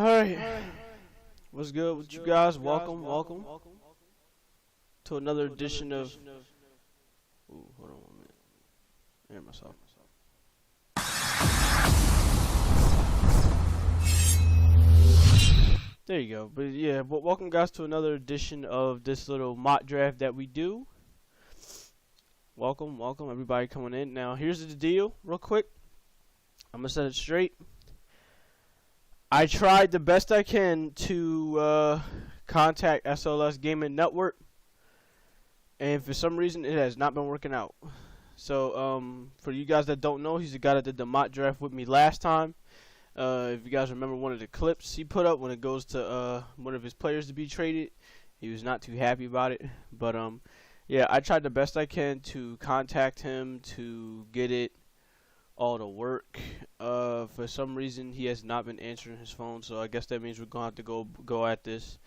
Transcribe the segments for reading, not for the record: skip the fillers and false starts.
Alright, what's good with you guys? Welcome to another edition of. Ooh, hold on 1 minute. I hear myself. There you go. But yeah, welcome guys to another edition of this little mock draft that we do. Welcome everybody coming in. Now here's the deal, real quick. I'm gonna set it straight. I tried the best I can to contact SLS Gaming Network, and for some reason it has not been working out. So for you guys that don't know, he's the guy that did the mock draft with me last time. If you guys remember one of the clips he put up when it goes to one of his players to be traded, he was not too happy about it. But yeah, I tried the best I can to contact him to get it all to work. For some reason he has not been answering his phone, so I guess that means we're going to have to go at this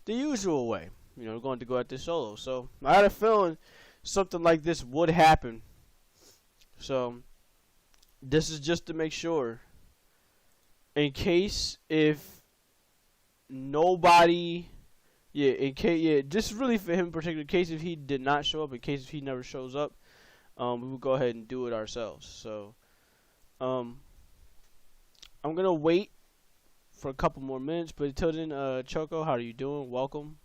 the usual way. You know, we're going to go at this solo. So I had a feeling something like this would happen. So this is just to make sure, in case if nobody, just really for him in particular, in case if he did not show up, in case if he never shows up, we will go ahead and do it ourselves. So I'm gonna wait for a couple more minutes, but until then, Choco, how are you doing? Welcome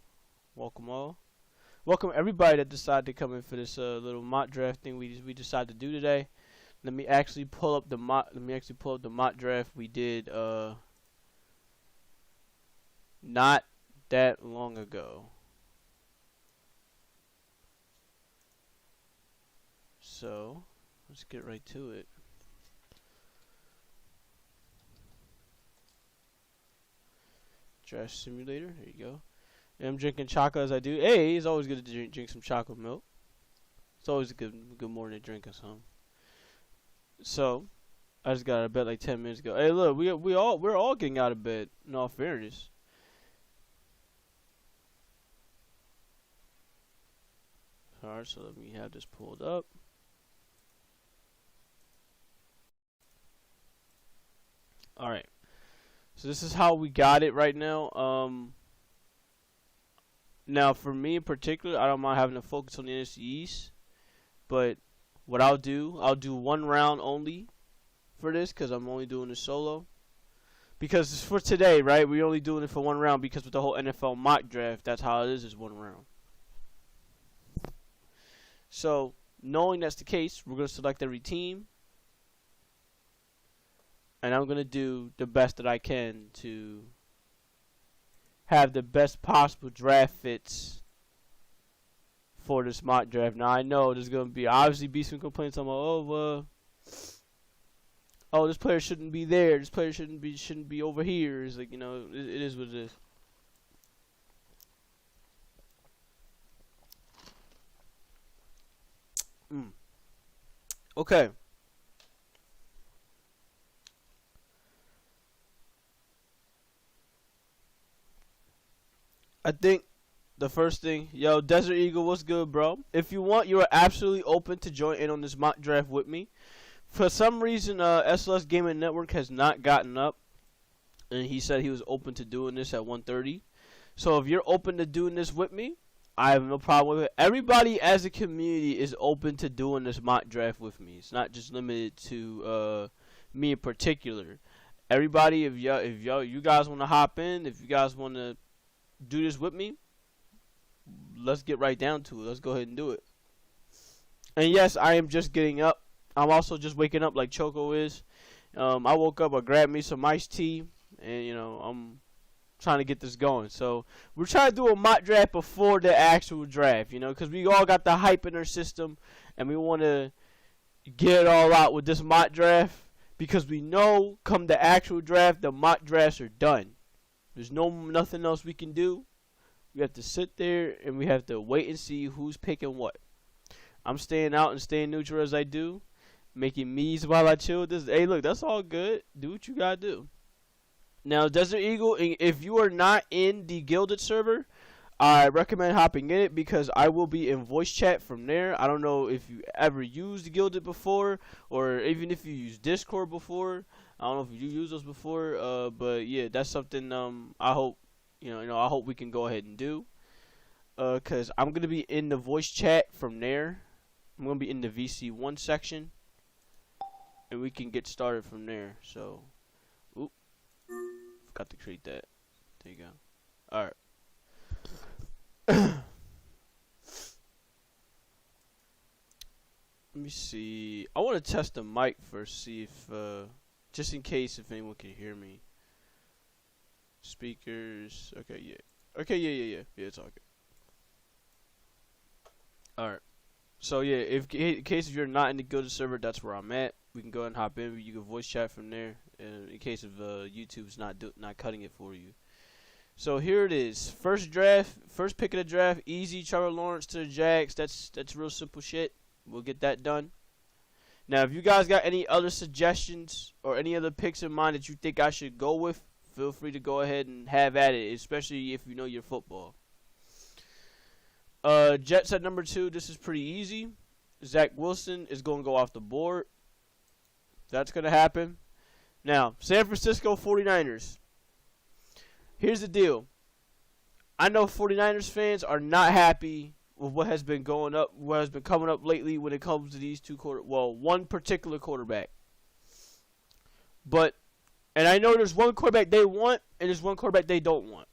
all. Welcome everybody that decided to come in for this little mock draft thing we decided to do today. Let me actually pull up the mock draft we did not that long ago. So let's get right to it. Draft simulator, there you go. And I'm drinking chocolate as I do. Hey, it's always good to drink some chocolate milk. It's always a good morning drinking some. So I just got out of bed like 10 minutes ago. Hey, look, we're all getting out of bed. In all fairness. Alright, so let me have this pulled up. Alright. So this is how we got it right now. Now for me in particular, I don't mind having to focus on the NFC East, but what I'll do one round only for this, because I'm only doing this solo. Because for today, right, we're only doing it for one round, because with the whole NFL mock draft, that's how it is one round. So knowing that's the case, we're going to select every team. And I'm going to do the best that I can to have the best possible draft fits for this mock draft. Now, I know there's going to be obviously some complaints on, oh, this player shouldn't be there. This player shouldn't be over here. It's like, you know, it is what it is. Okay. I think the first thing, yo, Desert Eagle, what's good, bro? If you want, you are absolutely open to join in on this mock draft with me. For some reason, SLS Gaming Network has not gotten up, and he said he was open to doing this at 1:30. So if you're open to doing this with me, I have no problem with it. Everybody as a community is open to doing this mock draft with me. It's not just limited to me in particular. Everybody, if you guys want to hop in, if you guys want to do this with me, let's get right down to it. Let's go ahead and do it. And yes, I am just getting up. I'm also just waking up like Choco is. I woke up, I grabbed me some iced tea, and you know, I'm trying to get this going. So we're trying to do a mock draft before the actual draft, you know, because we all got the hype in our system, and we want to get it all out with this mock draft, because we know come the actual draft, the mock drafts are done. There's nothing else we can do. We have to sit there and we have to wait and see who's picking what. I'm staying out and staying neutral as I do, making me's while I chill. Hey, look, that's all good. Do what you gotta do. Now, Desert Eagle, if you are not in the Gilded server, I recommend hopping in it, because I will be in voice chat from there. I don't know if you ever used Gilded before, or even if you used Discord before. I don't know if you use those before, but yeah, that's something I hope I hope we can go ahead and do. Cause I'm gonna be in the voice chat from there. I'm gonna be in the VC1 section, and we can get started from there. So, oop, forgot to create that. There you go. All right. Let me see. I want to test the mic first, see if, just in case if anyone can hear me. Speakers. Okay, yeah. Okay, yeah, it's all good. Alright. So, yeah, in case if you're not in the Guilded server, that's where I'm at. We can go ahead and hop in. You can voice chat from there, in case of YouTube's not cutting it for you. So, here it is. First draft, first pick of the draft, easy. Trevor Lawrence to the Jags. That's real simple shit. We'll get that done. Now, if you guys got any other suggestions or any other picks in mind that you think I should go with, feel free to go ahead and have at it, especially if you know your football. Jets at number 2. This is pretty easy. Zach Wilson is going to go off the board. That's going to happen. Now, San Francisco 49ers. Here's the deal. I know 49ers fans are not happy with what has been coming up lately when it comes to these one particular quarterback. And I know there's one quarterback they want and there's one quarterback they don't want.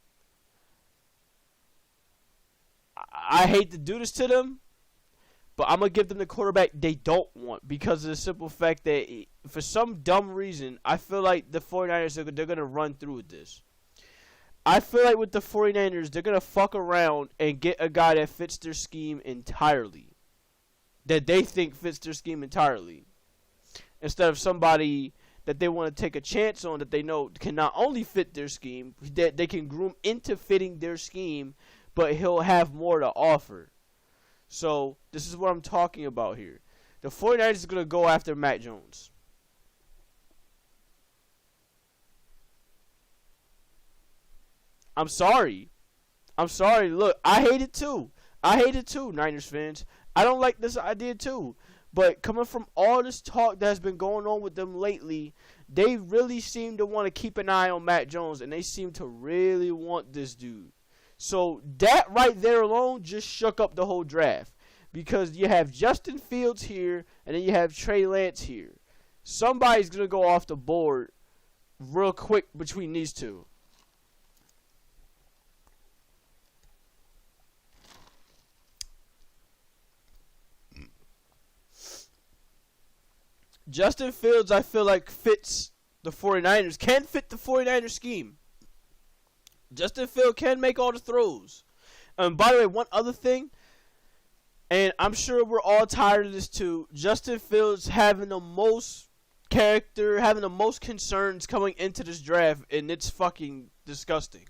I hate to do this to them, but I'm going to give them the quarterback they don't want because of the simple fact that for some dumb reason, I feel like the 49ers, they're going to run through with this. I feel like with the 49ers, they're going to fuck around and get a guy that fits their scheme entirely. That they think fits their scheme entirely. Instead of somebody that they want to take a chance on that they know can not only fit their scheme, that they can groom into fitting their scheme, but he'll have more to offer. So, this is what I'm talking about here. The 49ers is going to go after Mac Jones. I'm sorry. Look, I hate it too. Niners fans. I don't like this idea too. But coming from all this talk that's been going on with them lately, they really seem to want to keep an eye on Mac Jones, and they seem to really want this dude. So that right there alone just shook up the whole draft. Because you have Justin Fields here, and then you have Trey Lance here. Somebody's going to go off the board real quick between these two. Justin Fields, I feel like, fits the 49ers, can fit the 49ers scheme. Justin Fields can make all the throws. And by the way, one other thing, and I'm sure we're all tired of this too, Justin Fields having the most character, having the most concerns coming into this draft, and it's fucking disgusting.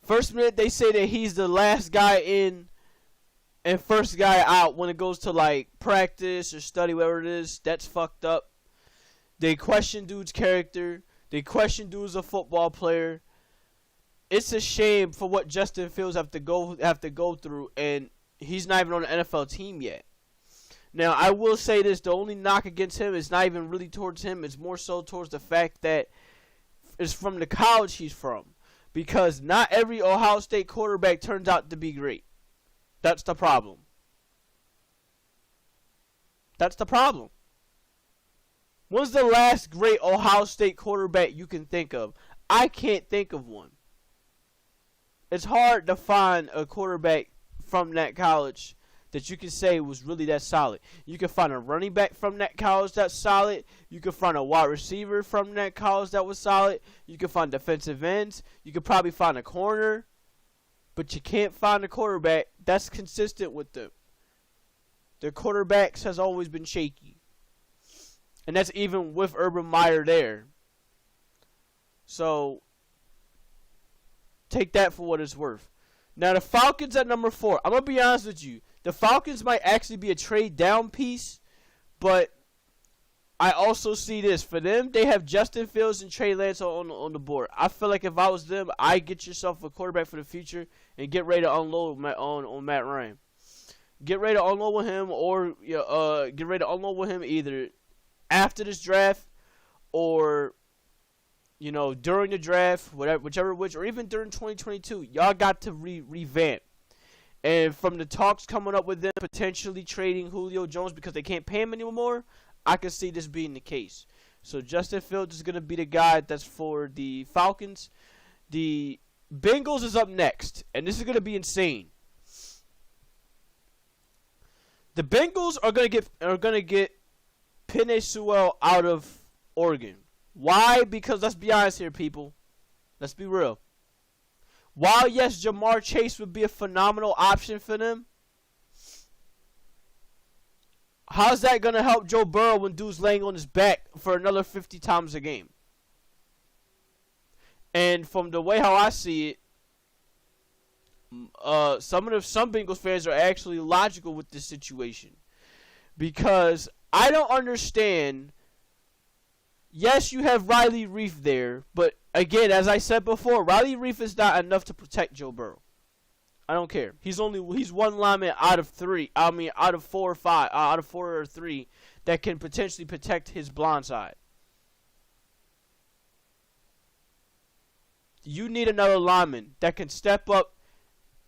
First minute, they say that he's the last guy in and first guy out when it goes to like practice or study, whatever it is. That's fucked up. They question dude's character. They question dude's a football player. It's a shame for what Justin Fields have to go through, and he's not even on the NFL team yet. Now, I will say this: the only knock against him is not even really towards him. It's more so towards the fact that it's from the college he's from, because not every Ohio State quarterback turns out to be great. That's the problem. When's the last great Ohio State quarterback you can think of? I can't think of one. It's hard to find a quarterback from that college that you can say was really that solid. You can find a running back from that college that's solid. You can find a wide receiver from that college that was solid. You can find defensive ends. You could probably find a corner. But you can't find a quarterback that's consistent with them. Their quarterbacks has always been shaky. And that's even with Urban Meyer there. So, take that for what it's worth. Now, the Falcons at number 4. I'm going to be honest with you. The Falcons might actually be a trade down piece. But I also see this. For them, they have Justin Fields and Trey Lance on the board. I feel like if I was them, I'd get yourself a quarterback for the future and get ready to unload on Matt Ryan. Get ready to unload with him, or get ready to unload with him either after this draft, or during the draft, whichever which, or even during 2022, y'all got to revamp. And from the talks coming up with them potentially trading Julio Jones because they can't pay him anymore, I can see this being the case. So Justin Fields is going to be the guy that's for the Falcons. The Bengals is up next, and this is going to be insane. The Bengals are going to get Penei Sewell out of Oregon. Why? Because let's be honest here, people. Let's be real. While, yes, Jamar Chase would be a phenomenal option for them, how's that going to help Joe Burrow when dude's laying on his back for another 50 times a game? And from the way how I see it, some Bengals fans are actually logical with this situation. Because I don't understand. Yes, you have Riley Reif there, but again, as I said before, Riley Reif is not enough to protect Joe Burrow. I don't care. He's one lineman out of three. I mean, out of 4 or 5, out of 4 or 3 that can potentially protect his blind side. You need another lineman that can step up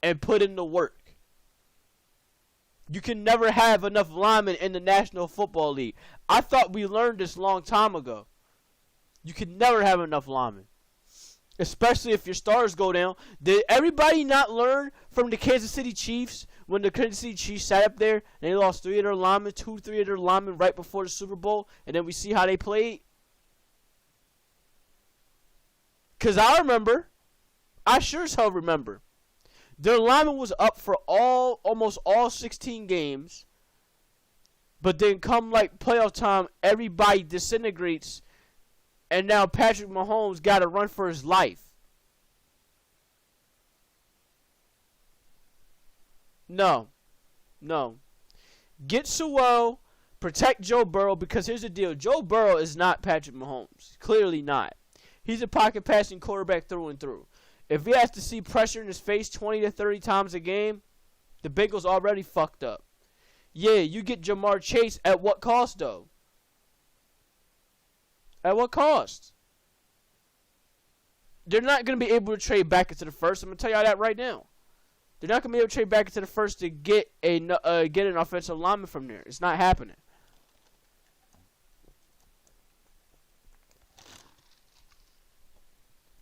and put in the work. You can never have enough linemen in the National Football League. I thought we learned this a long time ago. You can never have enough linemen. Especially if your stars go down. Did everybody not learn from the Kansas City Chiefs when the Kansas City Chiefs sat up there and they lost 3 of their linemen, 3 of their linemen right before the Super Bowl, and then we see how they played? Because I remember. I sure as hell remember. Their lineman was up for almost all 16 games. But then come like playoff time, everybody disintegrates. And now Patrick Mahomes got to run for his life. No. Get Sewell, protect Joe Burrow, because here's the deal. Joe Burrow is not Patrick Mahomes. Clearly not. He's a pocket passing quarterback through and through. If he has to see pressure in his face 20 to 30 times a game, the Bengals already fucked up. Yeah, you get Jamar Chase at what cost, though? At what cost? They're not going to be able to trade back into the first. I'm going to tell y'all that right now. They're not going to be able to trade back into the first to get an offensive lineman from there. It's not happening.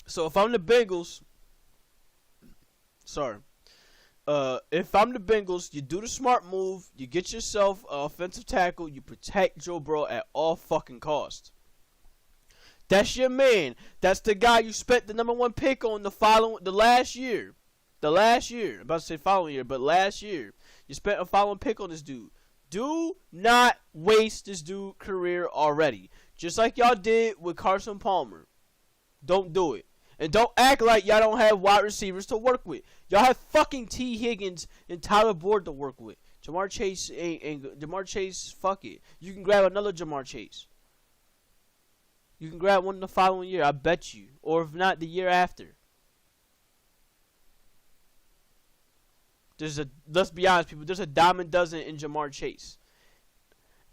So if I'm the Bengals, if I'm the Bengals, you do the smart move. You get yourself an offensive tackle. You protect Joe Burrow at all fucking costs. That's your man. That's the guy you spent the #1 pick on the last year. I'm about to say following year, but last year. You spent a following pick on this dude. Do not waste this dude's career already. Just like y'all did with Carson Palmer. Don't do it. And don't act like y'all don't have wide receivers to work with. Y'all have fucking T. Higgins and Tyler Boyd to work with. Jamar Chase, fuck it. You can grab another Jamar Chase. You can grab one the following year, I bet you. Or if not, the year after. Let's be honest, people, there's a dime a dozen in Jamar Chase.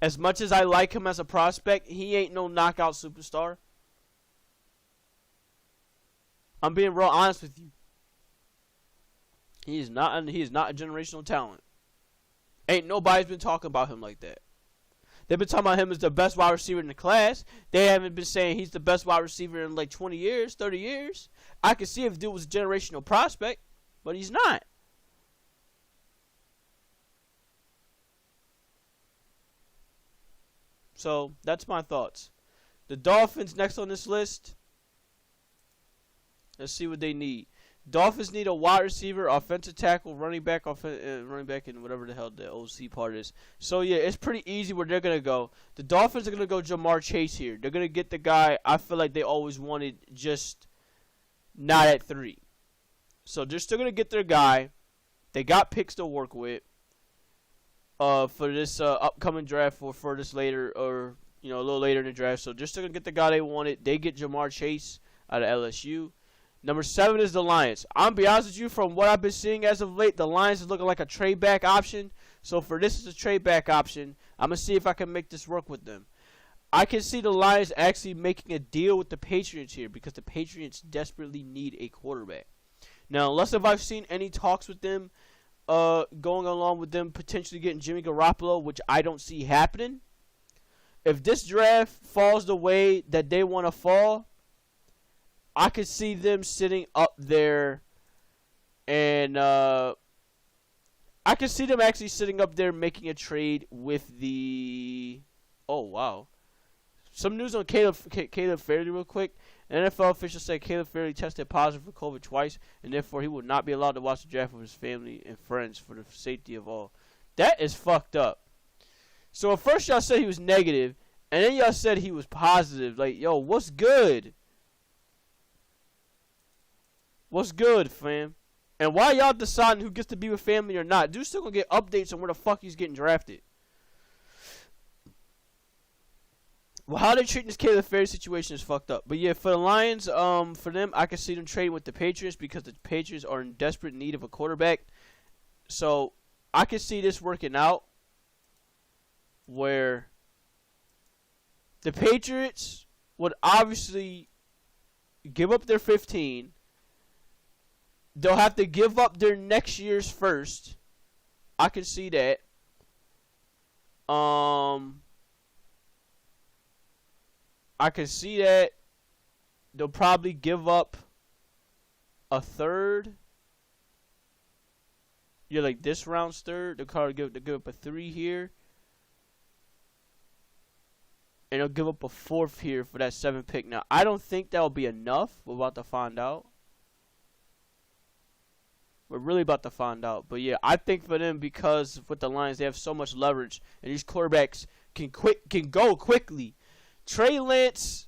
As much as I like him as a prospect, he ain't no knockout superstar. I'm being real honest with you. He is not a generational talent. Ain't nobody's been talking about him like that. They've been talking about him as the best wide receiver in the class. They haven't been saying he's the best wide receiver in like 20 years, 30 years. I could see if dude was a generational prospect, but he's not. So, that's my thoughts. The Dolphins next on this list. Let's see what they need. Dolphins need a wide receiver, offensive tackle, running back, and whatever the hell the OC part is. So, yeah, it's pretty easy where they're going to go. The Dolphins are going to go Jamar Chase here. They're going to get the guy I feel like they always wanted, just not at 3. So, they're still going to get their guy. They got picks to work with for this upcoming draft or for this later, or, a little later in the draft. So, they're still going to get the guy they wanted. They get Jamar Chase out of LSU. Number 7 is the Lions. I'm be honest with you, from what I've been seeing as of late, the Lions is looking like a trade back option. So for this is a trade back option, I'm going to see if I can make this work with them. I can see the Lions actually making a deal with the Patriots here because the Patriots desperately need a quarterback. Now, unless if I've seen any talks with them going along with them potentially getting Jimmy Garoppolo, which I don't see happening. If this draft falls the way that they want to fall, I could see them sitting up there and I could see them actually sitting up there making a trade with the... Oh, wow. Some news on Caleb Fairley real quick. An NFL official said Caleb Fairley tested positive for COVID twice, and therefore he will not be allowed to watch the draft with his family and friends for the safety of all. That is fucked up. So at first y'all said he was negative, and then y'all said he was positive. Like, yo, what's good? What's good, fam? And why y'all deciding who gets to be with family or not? Dude's still gonna get updates on where the fuck he's getting drafted. Well, how they treating this Caleb Fairley situation is fucked up. But yeah, for the Lions, for them, I can see them trading with the Patriots because the Patriots are in desperate need of a quarterback. So I can see this working out where the Patriots would obviously give up their 15. They'll have to give up their next year's first. I can see that. I can see that they'll probably give up a third. Yeah, like this round's third. They'll probably give up a 3 here. And they'll give up a 4th here for that 7th pick. Now, I don't think that'll be enough. We're about to find out. We're really about to find out. But yeah, I think for them, because with the Lions, they have so much leverage. And these quarterbacks can go quickly. Trey Lance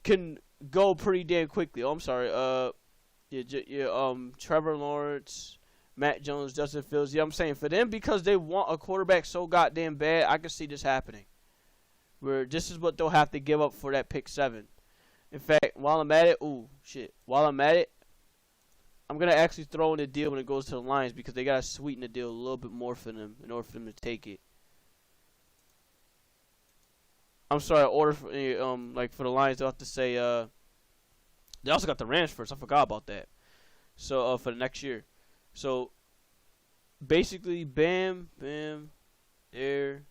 can go pretty damn quickly. Oh, I'm sorry. Trevor Lawrence, Matt Jones, Justin Fields. Yeah, I'm saying for them, because they want a quarterback so goddamn bad, I can see this happening. Where this is what they'll have to give up for that pick 7. In fact, while I'm at it, I'm going to actually throw in a deal when it goes to the Lions because they got to sweeten the deal a little bit more for them in order for them to take it. I'm sorry, for the Lions, they'll have to say, they also got the Rams first. I forgot about that. So, for the next year. So, basically, bam, bam, there.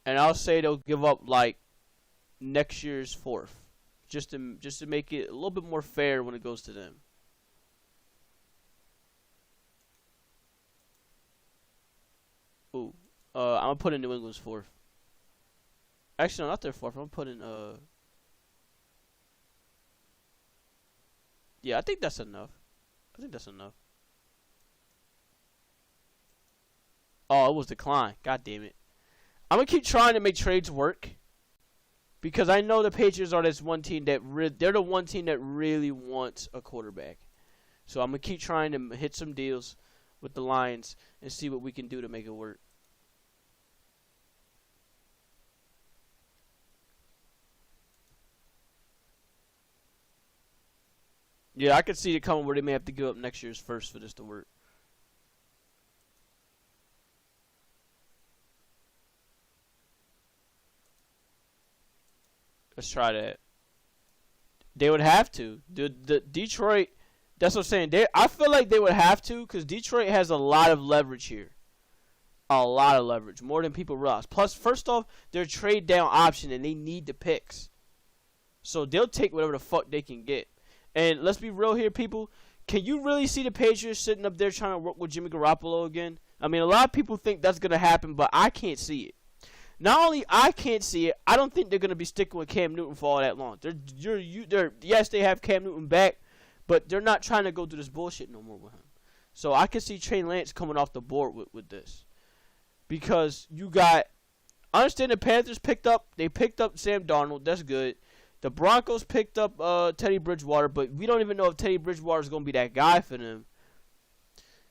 And I'll say they'll give up, like, next year's 4th. Just to make it a little bit more fair when it goes to them. Ooh. I'm gonna put in New England's 4th. Actually, no, not their 4th. I'm gonna put in, yeah, I think that's enough. Oh, it was declined. God damn it. I'm gonna keep trying to make trades work. Because I know the Patriots are this one team that they're the one team that really wants a quarterback. So I'm gonna keep trying to hit some deals with the Lions and see what we can do to make it work. Yeah, I could see it coming where they may have to give up next year's first for this to work. Let's try that. They would have to. The Detroit, that's what I'm saying. I feel like they would have to because Detroit has a lot of leverage here. A lot of leverage. More than people realize. Plus, first off, they're a trade down option and they need the picks. So they'll take whatever the fuck they can get. And let's be real here, people. Can you really see the Patriots sitting up there trying to work with Jimmy Garoppolo again? I mean, a lot of people think that's going to happen, but I can't see it. Not only I can't see it, I don't think they're going to be sticking with Cam Newton for all that long. Yes, they have Cam Newton back, but they're not trying to go through this bullshit no more with him. So I can see Trey Lance coming off the board with this. Because you got, I understand the Panthers picked up Sam Darnold. That's good. The Broncos picked up Teddy Bridgewater, but we don't even know if Teddy Bridgewater is going to be that guy for them.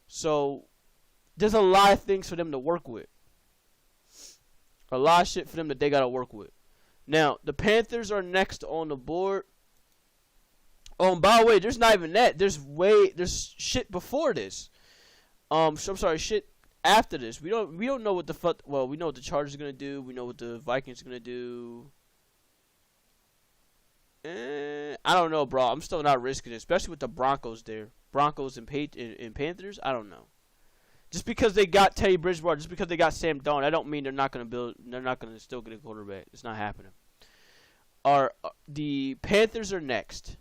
So there's a lot of things for them to work with. A lot of shit for them that they got to work with. Now, the Panthers are next on the board. Oh, and by the way, there's not even that. There's shit before this. I'm sorry, shit after this. We don't know what the fuck. Well, we know what the Chargers are gonna do. We know what the Vikings are gonna do. I don't know, bro. I'm still not risking it, especially with the Broncos there. Broncos and Panthers. I don't know. Just because they got Teddy Bridgewater, just because they got Sam Darnold, I don't mean they're not gonna build. They're not gonna still get a quarterback. It's not happening. The Panthers are next.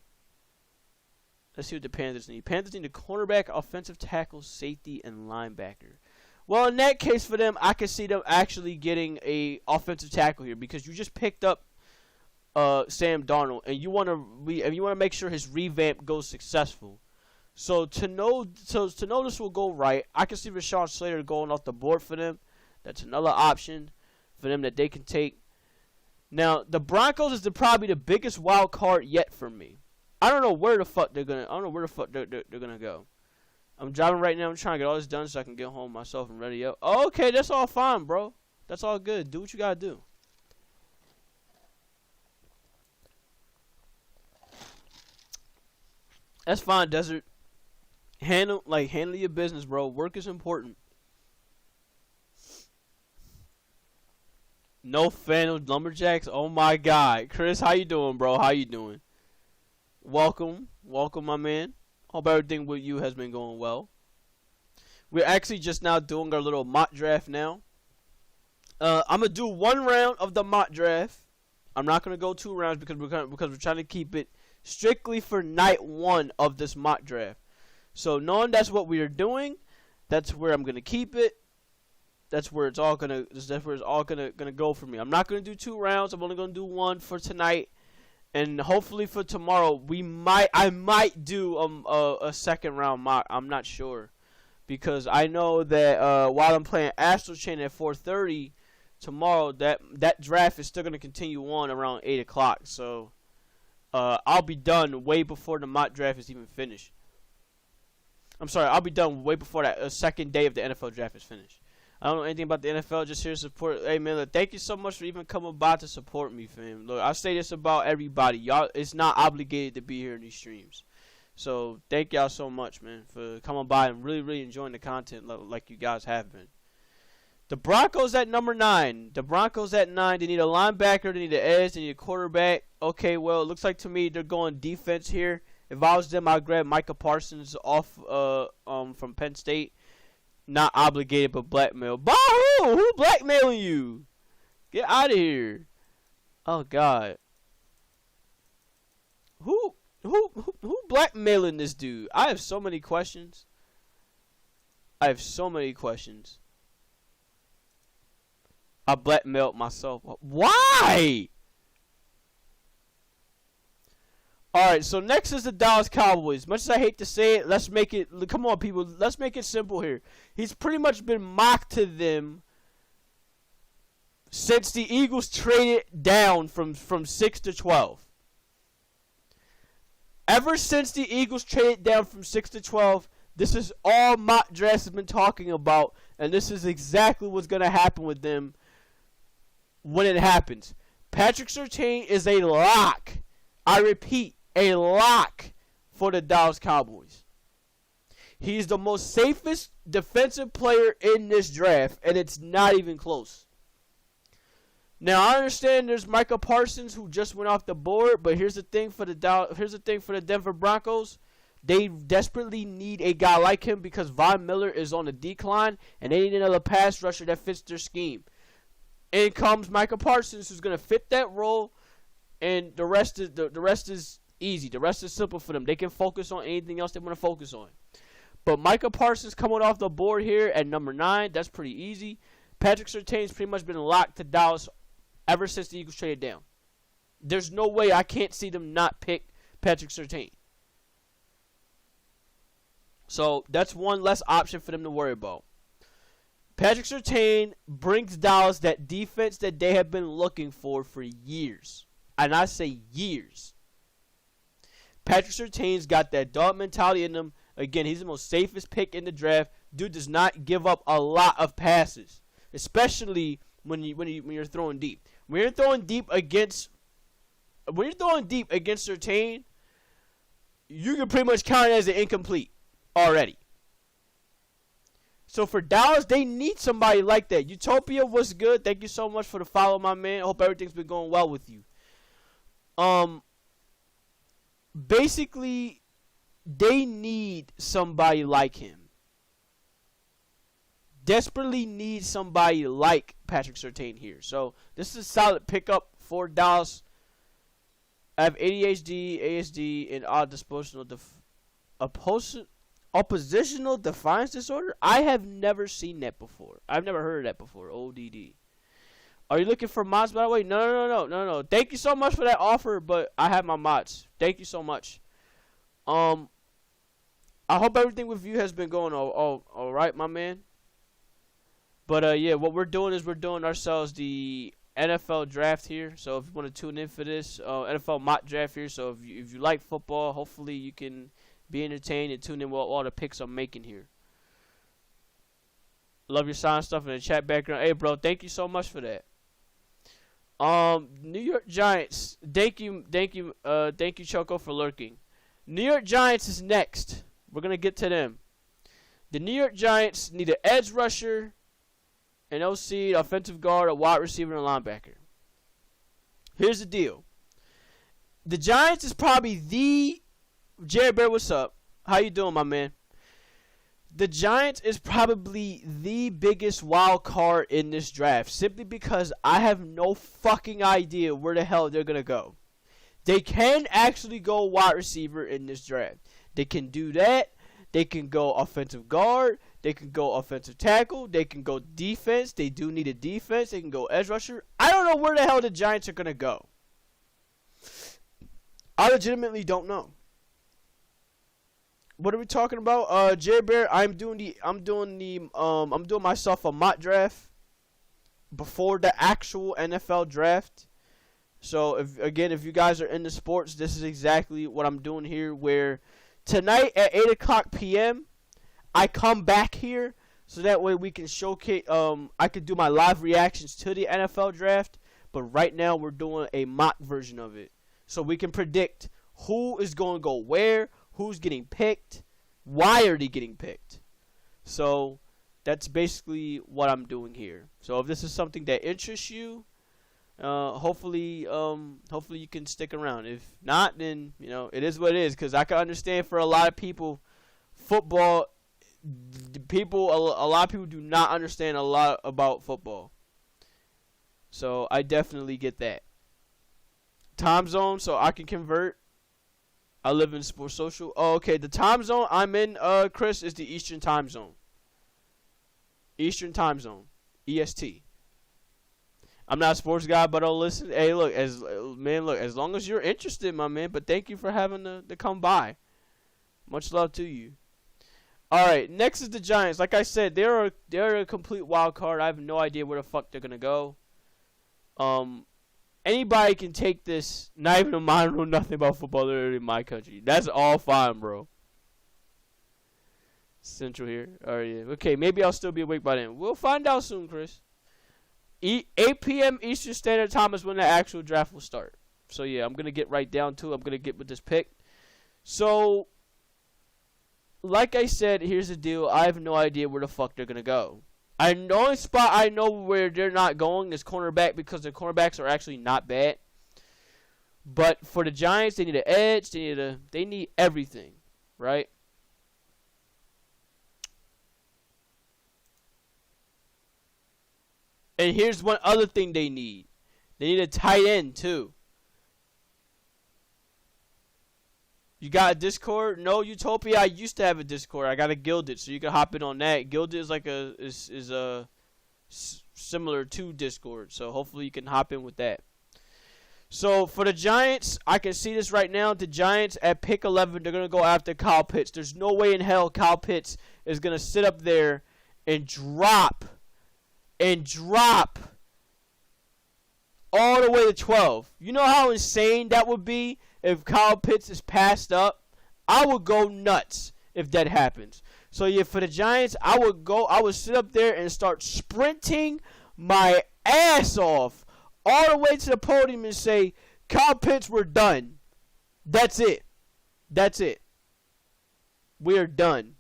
Let's see what the Panthers need. Panthers need a cornerback, offensive tackle, safety, and linebacker. Well, in that case for them, I can see them actually getting a offensive tackle here because you just picked up Sam Darnold, and you want to make sure his revamp goes successful. So to know this will go right, I can see Rashawn Slater going off the board for them. That's another option for them that they can take. Now the Broncos is probably the biggest wild card yet for me. I don't know where the fuck they're gonna. I don't know where the fuck they're gonna go. I'm driving right now. I'm trying to get all this done so I can get home myself and ready up. Oh, okay, that's all fine, bro. That's all good. Do what you gotta do. That's fine, Desert. Handle your business, bro. Work is important. No fan of Lumberjacks. Oh my God, Chris, how you doing, bro? How you doing? Welcome, my man. Hope everything with you has been going well. We're actually just now doing our little mock draft now. I'm gonna do one round of the mock draft. I'm not gonna go 2 rounds because we're trying to keep it strictly for night 1 of this mock draft. So knowing that's what we are doing, that's where I'm gonna keep it. That's where it's all gonna go for me. I'm not gonna do 2 rounds. I'm only gonna do 1 for tonight. And hopefully for tomorrow, I might do a second round mock. I'm not sure, because I know that while I'm playing Astral Chain at 4:30 tomorrow, that draft is still gonna continue on around 8 o'clock. So I'll be done way before the mock draft is even finished. I'm sorry, I'll be done way before that second day of the NFL draft is finished. I don't know anything about the NFL, just here to support. Hey, man, look, thank you so much for even coming by to support me, fam. Look, I say this about everybody. Y'all, it's not obligated to be here in these streams. So, thank y'all so much, man, for coming by and really, really enjoying the content like you guys have been. The Broncos at number 9. The Broncos at 9. They need a linebacker. They need an edge. They need a quarterback. Okay, well, it looks like to me they're going defense here. If I was them, I'd grab Micah Parsons off from Penn State. Not obligated, but blackmail. Bah! Who blackmailing you? Get out of here! Oh God! Who blackmailing this dude? I have so many questions. I blackmailed myself. Why? Alright, so next is the Dallas Cowboys. Much as I hate to say it, let's make it, come on people, let's make it simple here. He's pretty much been mocked to them since the Eagles traded down from 6 to 12. Ever since the Eagles traded down from 6 to 12, this is all mock drafts have been talking about, and this is exactly what's going to happen with them when it happens. Patrick Surtain is a lock. I repeat, a lock for the Dallas Cowboys. He's the most safest defensive player in this draft, and it's not even close. Now I understand there's Micah Parsons who just went off the board, but here's the thing for the Denver Broncos. They desperately need a guy like him because Von Miller is on the decline, and they need another pass rusher that fits their scheme. In comes Micah Parsons, who's gonna fit that role. And the rest is easy. The rest is simple for them. They can focus on anything else they want to focus on. But Micah Parsons coming off the board here at number 9, that's pretty easy. Patrick Surtain's pretty much been locked to Dallas ever since the Eagles traded down. There's no way I can't see them not pick Patrick Surtain. So that's one less option for them to worry about. Patrick Surtain brings Dallas that defense that they have been looking for years. And I say years. Patrick Surtain's got that dog mentality in him. Again, he's the most safest pick in the draft. Dude does not give up a lot of passes, especially when you're throwing deep. When you're throwing deep against Surtain, you can pretty much count it as an incomplete already. So for Dallas, they need somebody like that. Utopia, what's good? Thank you so much for the follow, my man. I hope everything's been going well with you. Basically, they need somebody like him. Desperately need somebody like Patrick Surtain here. So this is a solid pickup for Dallas. I have ADHD, ASD, and oppositional defiance disorder. I have never seen that before. I've never heard of that before. ODD. Are you looking for mods, by the way? No. Thank you so much for that offer, but I have my mods. Thank you so much. I hope everything with you has been going all right, my man. But yeah, what we're doing is we're doing ourselves the NFL draft here. So if you want to tune in for this NFL mock draft here, so if you like football, hopefully you can be entertained and tune in with all the picks I'm making here. Love your sign stuff in the chat background. Hey, bro, thank you so much for that. New York Giants. Thank you, Choco, for lurking. New York Giants is next. We're gonna get to them. The New York Giants need an edge rusher, an OC, offensive guard, a wide receiver, and a linebacker. Here's the deal. The Giants is probably the... Jared Bear, what's up? How you doing, my man? The Giants is probably the biggest wild card in this draft, simply because I have no fucking idea where the hell they're going to go. They can actually go wide receiver in this draft. They can do that. They can go offensive guard. They can go offensive tackle. They can go defense. They do need a defense. They can go edge rusher. I don't know where the hell the Giants are going to go. I legitimately don't know. What are we talking about? Jerry Bear, I'm doing myself a mock draft before the actual NFL draft. So if you guys are into sports, this is exactly what I'm doing here, where tonight at 8:00 p.m. I come back here so that way we can showcase. I could do my live reactions to the NFL draft, but right now we're doing a mock version of it, so we can predict who is going to go where, who's getting picked, why are they getting picked. So that's basically what I'm doing here. So if this is something that interests you, hopefully you can stick around. If not, then it is what it is. Because I can understand for a lot of people, football. A lot of people do not understand a lot about football. So I definitely get that. Time zone, so I can convert. I live in Sports Social. Oh, okay. The time zone I'm in, Chris, is the Eastern time zone. Eastern time zone. EST. I'm not a sports guy, but I'll listen. Hey, look, as long as you're interested, my man. But thank you for having to come by. Much love to you. All right, next is the Giants. Like I said, they're a complete wild card. I have no idea where the fuck they're gonna go. Anybody can take this. Not even a mind know nothing about football. They're in my country. That's all fine, bro. Central here. All right, yeah. Okay, maybe I'll still be awake by then. We'll find out soon, Chris. 8 p.m. Eastern Standard Time is when the actual draft will start. So yeah, I'm gonna get right down to it. I'm gonna get with this pick. So, like I said, here's the deal. I have no idea where the fuck they're gonna go. The only spot I know where they're not going is cornerback, because the cornerbacks are actually not bad. But for the Giants, they need an edge. They need everything, right? And here's one other thing they need. They need a tight end too. You got a Discord? No, Utopia. I used to have a Discord. I got a Gilded, so you can hop in on that. Gilded is like similar to Discord, so hopefully you can hop in with that. So for the Giants, I can see this right now. The Giants at pick 11, they're gonna go after Kyle Pitts. There's no way in hell Kyle Pitts is gonna sit up there and drop all the way to 12. You know how insane that would be if Kyle Pitts is passed up? I would go nuts if that happens. So yeah, for the Giants, I would sit up there and start sprinting my ass off all the way to the podium and say, Kyle Pitts, we're done. That's it. We are done.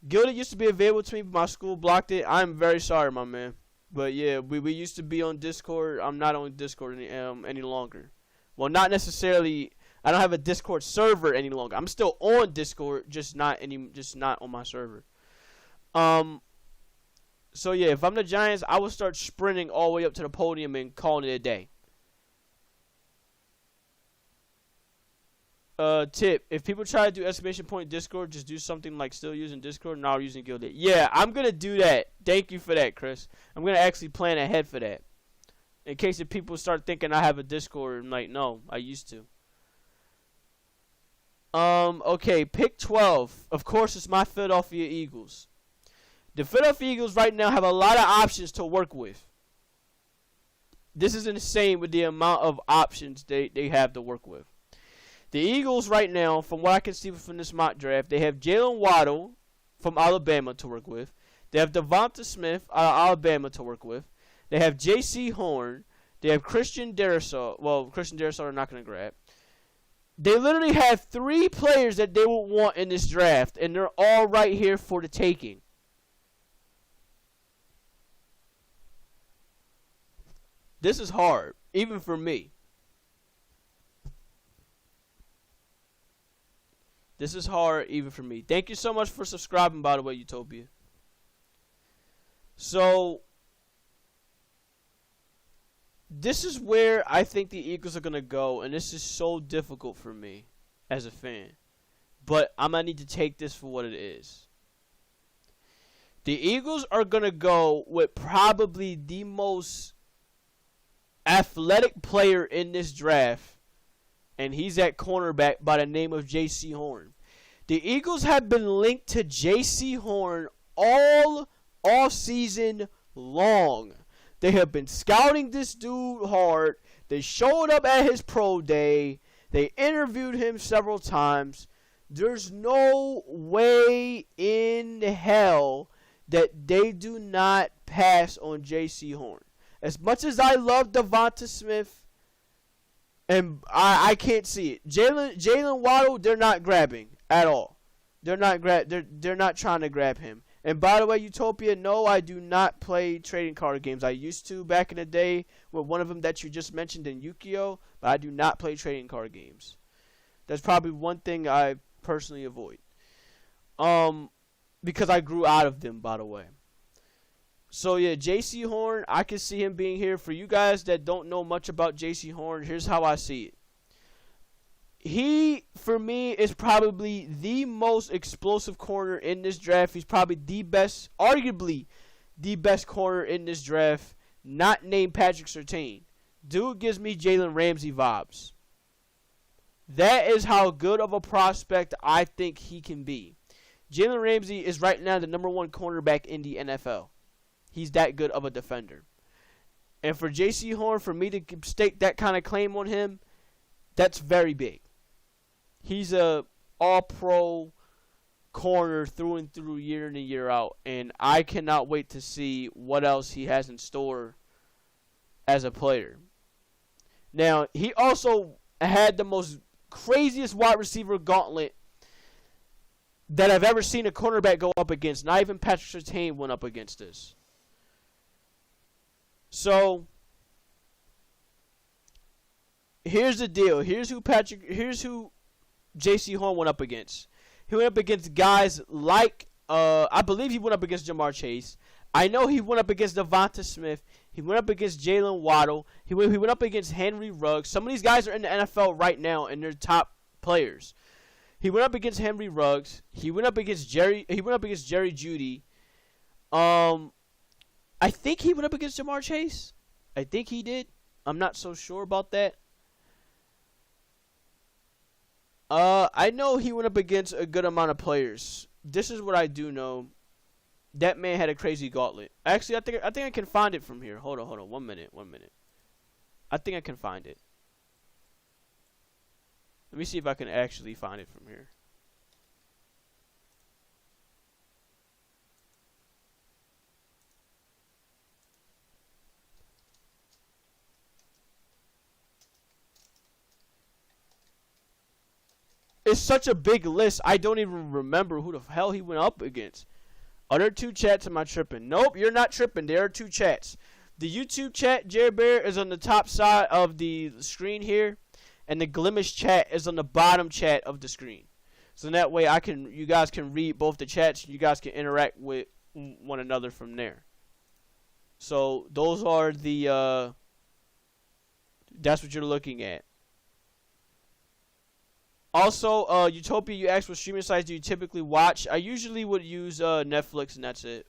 Gilded used to be available to me, but my school blocked it. I'm very sorry, my man. But yeah, we used to be on Discord. I'm not on Discord any longer. Well, not necessarily. I don't have a Discord server any longer. I'm still on Discord, just not on my server. So yeah, if I'm the Giants, I will start sprinting all the way up to the podium and calling it a day. Tip: if people try to do exclamation point Discord, just do something like still using Discord, now using Gilded. Yeah, I'm gonna do that. Thank you for that, Chris. I'm gonna actually plan ahead for that. In case if people start thinking I have a Discord, I'm like, no, I used to. Okay, pick 12. Of course, it's my Philadelphia Eagles. The Philadelphia Eagles right now have a lot of options to work with. This is insane with the amount of options they have to work with. The Eagles right now, from what I can see from this mock draft, they have Jalen Waddle from Alabama to work with. They have Devonta Smith out of Alabama to work with. They have J.C. Horn. They have Christian Darrisaw. Well, Christian Darrisaw are not going to grab. They literally have 3 players that they will want in this draft, and they're all right here for the taking. This is hard, even for me. This is hard, even for me. Thank you so much for subscribing, by the way, Utopia. So, this is where I think the Eagles are going to go, and this is so difficult for me as a fan. But I'm going to need to take this for what it is. The Eagles are going to go with probably the most athletic player in this draft, and he's at cornerback by the name of J.C. Horn. The Eagles have been linked to J.C. Horn all season long. They have been scouting this dude hard. They showed up at his pro day. They interviewed him several times. There's no way in hell that they do not pass on J.C. Horn. As much as I love Devonta Smith, and I can't see it. Jalen Waddle, they're not grabbing at all. They're not trying to grab him. And by the way, Utopia, no, I do not play trading card games. I used to back in the day with one of them that you just mentioned in Yu-Gi-Oh, but I do not play trading card games. That's probably one thing I personally avoid. Because I grew out of them, by the way. So yeah, J.C. Horn, I can see him being here. For you guys that don't know much about J.C. Horn, here's how I see it. He, for me, is probably the most explosive corner in this draft. He's probably the best, arguably the best corner in this draft, not named Patrick Surtain. Dude gives me Jalen Ramsey vibes. That is how good of a prospect I think he can be. Jalen Ramsey is right now the #1 cornerback in the NFL. He's that good of a defender. And for J.C. Horn, for me to stake that kind of claim on him, that's very big. He's a all-pro corner through and through, year in and year out. And I cannot wait to see what else he has in store as a player. Now, he also had the most craziest wide receiver gauntlet that I've ever seen a cornerback go up against. Not even Patrick Surtain went up against this. So, here's the deal. Here's who J.C. Horn went up against. He went up against guys like, I believe he went up against Jamar Chase. I know he went up against Devonta Smith. He went up against Jalen Waddle. He went up against Henry Ruggs. Some of these guys are in the NFL right now, and they're top players. He went up against Henry Ruggs. He went up against Jerry Jeudy. I think he went up against Jamar Chase. I think he did. I'm not so sure about that. I know he went up against a good amount of players. This is what I do know. That man had a crazy gauntlet. Actually, I think I can find it from here. Hold on. 1 minute. I think I can find it. Let me see if I can actually find it from here. it's such a big list. I don't even remember who the hell he went up against. Are there 2 chats? Am I tripping? Nope, you're not tripping. There are 2 chats. The YouTube chat, Jerry Bear, is on the top side of the screen here, and the Glimish chat is on the bottom chat of the screen. So that way you guys can read both the chats. You guys can interact with one another from there. So those are the that's what you're looking at. Also, Utopia, you asked what streaming sites do you typically watch. I usually would use Netflix, and that's it.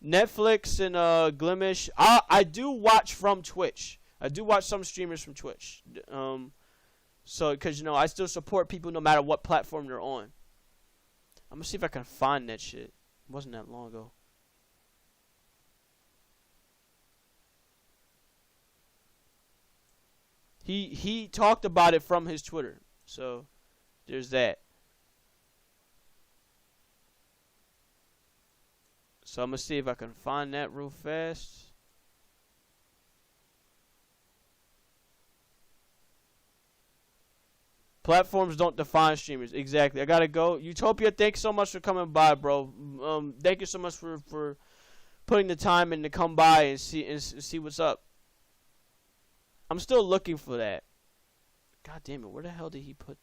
Netflix and Glimish. I do watch from Twitch. I do watch some streamers from Twitch. So, because, you know, I still support people no matter what platform they're on. I'm going to see if I can find that shit. It wasn't that long ago. He talked about it from his Twitter. So, there's that. So, I'm going to see if I can find that real fast. Platforms don't define streamers. Exactly. I got to go. Utopia, thanks so much for coming by, bro. Thank you so much for putting the time in to come by and see what's up. I'm still looking for that. God damn it. Where the hell did he put...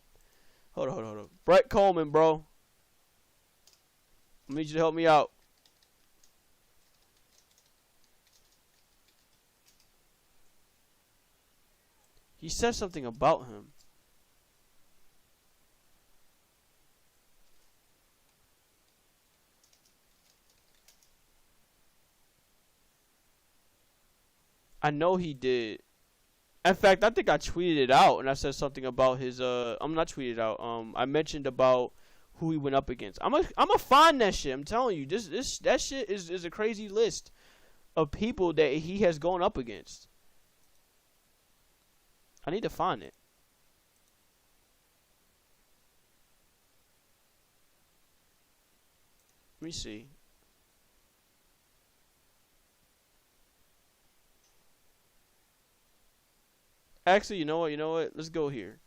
Hold on. Brett Coleman, bro. I need you to help me out. He said something about him. I know he did. In fact, I think I tweeted it out and I said something about his I'm not tweeted out. I mentioned about who he went up against. I'm a find that shit. I'm telling you, that shit is a crazy list of people that he has gone up against. I need to find it. Let me see. Actually, you know what? Let's go here.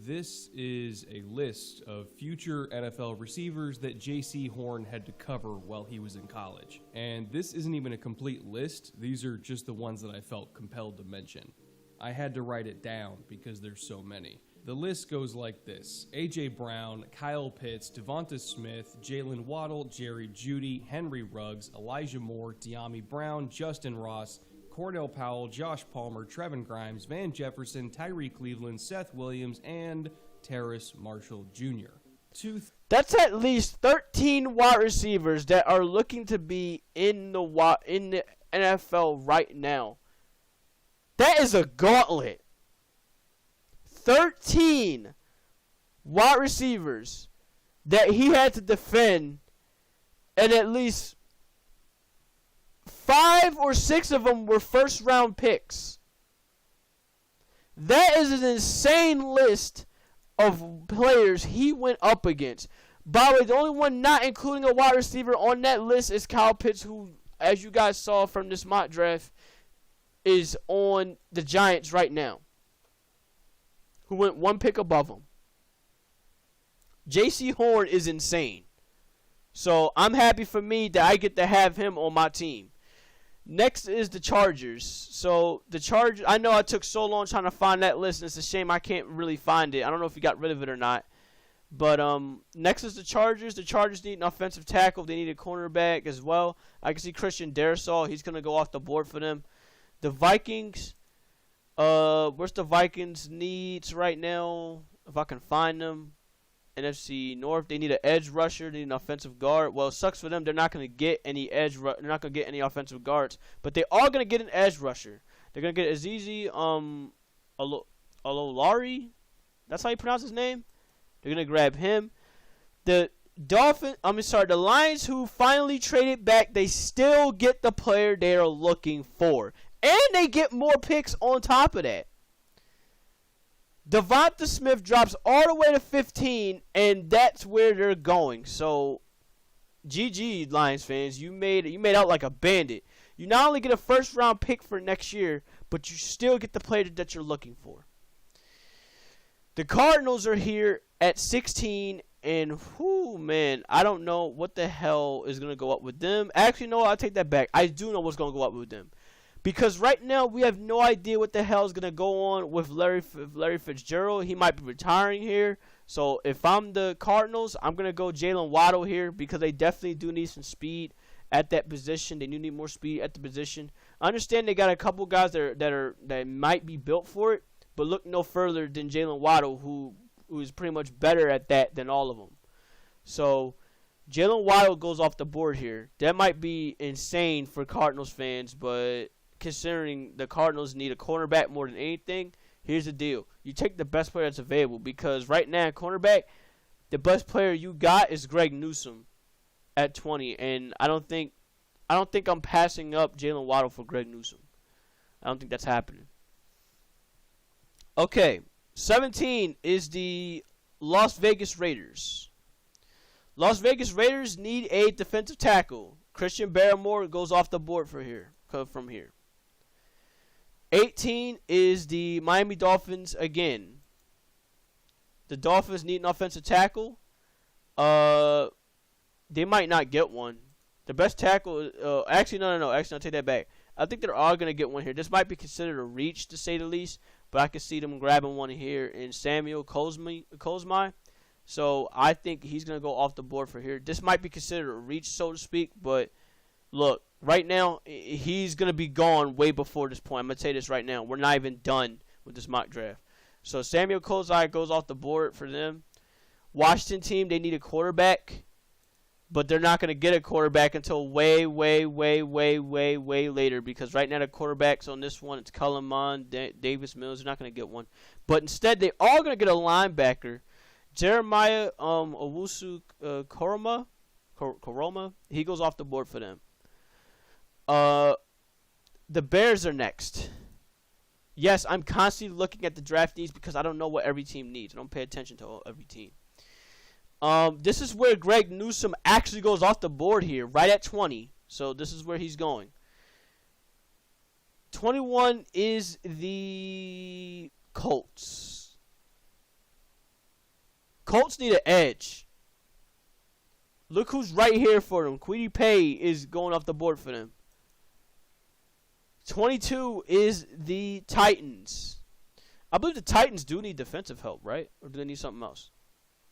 This is a list of future NFL receivers that J.C. Horn had to cover while he was in college. And this isn't even a complete list. These are just the ones that I felt compelled to mention. I had to write it down because there's so many. The list goes like this: A.J. Brown, Kyle Pitts, Devonta Smith, Jalen Waddle, Jerry Jeudy, Henry Ruggs, Elijah Moore, De'Ami Brown, Justin Ross, Cordell Powell, Josh Palmer, Trevin Grimes, Van Jefferson, Tyree Cleveland, Seth Williams, and Terrace Marshall Jr. That's at least 13 wide receivers that are looking to be in the NFL right now. That is a gauntlet. 13 wide receivers that he had to defend, and at least 5 or 6 of them were first-round picks. That is an insane list of players he went up against. By the way, the only one not including a wide receiver on that list is Kyle Pitts, who, as you guys saw from this mock draft, is on the Giants right now, who went 1 pick above him. J.C. Horn is insane. So I'm happy for me that I get to have him on my team. Next is the Chargers. So the Chargers, I know I took so long trying to find that list, and it's a shame I can't really find it. I don't know if he got rid of it or not. But next is the Chargers. The Chargers need an offensive tackle. They need a cornerback as well. I can see Christian Darrisaw. He's going to go off the board for them. The Vikings, where's the Vikings needs right now? If I can find them. NFC North, they need an edge rusher. They need an offensive guard. Well, it sucks for them. They're not going to get any they're not going to get any offensive guards, but they are going to get an edge rusher. They're going to get Azizi Ololari. That's how you pronounce his name. They're going to grab him. The Lions, who finally traded back, they still get the player they are looking for, and they get more picks on top of that. Devonta Smith drops all the way to 15, and that's where they're going. So, GG, Lions fans. You made out like a bandit. You not only get a first-round pick for next year, but you still get the player that you're looking for. The Cardinals are here at 16, and man, I don't know what the hell is going to go up with them. Actually, no, I'll take that back. I do know what's going to go up with them. Because right now, we have no idea what the hell is going to go on with Larry Fitzgerald. He might be retiring here. So if I'm the Cardinals, I'm going to go Jalen Waddle here because they definitely do need some speed at that position. They do need more speed at the position. I understand they got a couple guys that might be built for it, but look no further than Jalen Waddle, who is pretty much better at that than all of them. So Jalen Waddle goes off the board here. That might be insane for Cardinals fans, but considering the Cardinals need a cornerback more than anything, here's the deal. You take the best player that's available because right now, cornerback, the best player you got is Greg Newsome at 20, and I don't think I'm passing up Jalen Waddle for Greg Newsome. I don't think that's happening. Okay, 17 is the Las Vegas Raiders. Las Vegas Raiders need a defensive tackle. Christian Barmore goes off the board from here. 18 is the Miami Dolphins again. The Dolphins need an offensive tackle. They might not get one. The best tackle, actually, no. Actually, I'll take that back. I think they're all going to get one here. This might be considered a reach, to say the least, but I can see them grabbing one here in Samuel Cosmi. So I think he's going to go off the board for here. This might be considered a reach, so to speak, but look, right now, he's going to be gone way before this point. I'm going to tell you this right now. We're not even done with this mock draft. So Samuel Cosmi goes off the board for them. Washington team, they need a quarterback, but they're not going to get a quarterback until way later because right now the quarterbacks on this one, it's Cullen Mond, Davis Mills. They're not going to get one. But instead, they are going to get a linebacker. Jeremiah Owusu Koroma, he goes off the board for them. The Bears are next. Yes, I'm constantly looking at the draft needs because I don't know what every team needs. I don't pay attention to every team. This is where Greg Newsome actually goes off the board here, right at 20. So this is where he's going. 21 is the Colts. Colts need an edge. Look who's right here for them. Kwity Paye is going off the board for them. 22 is the Titans. I believe the Titans do need defensive help, right? Or do they need something else?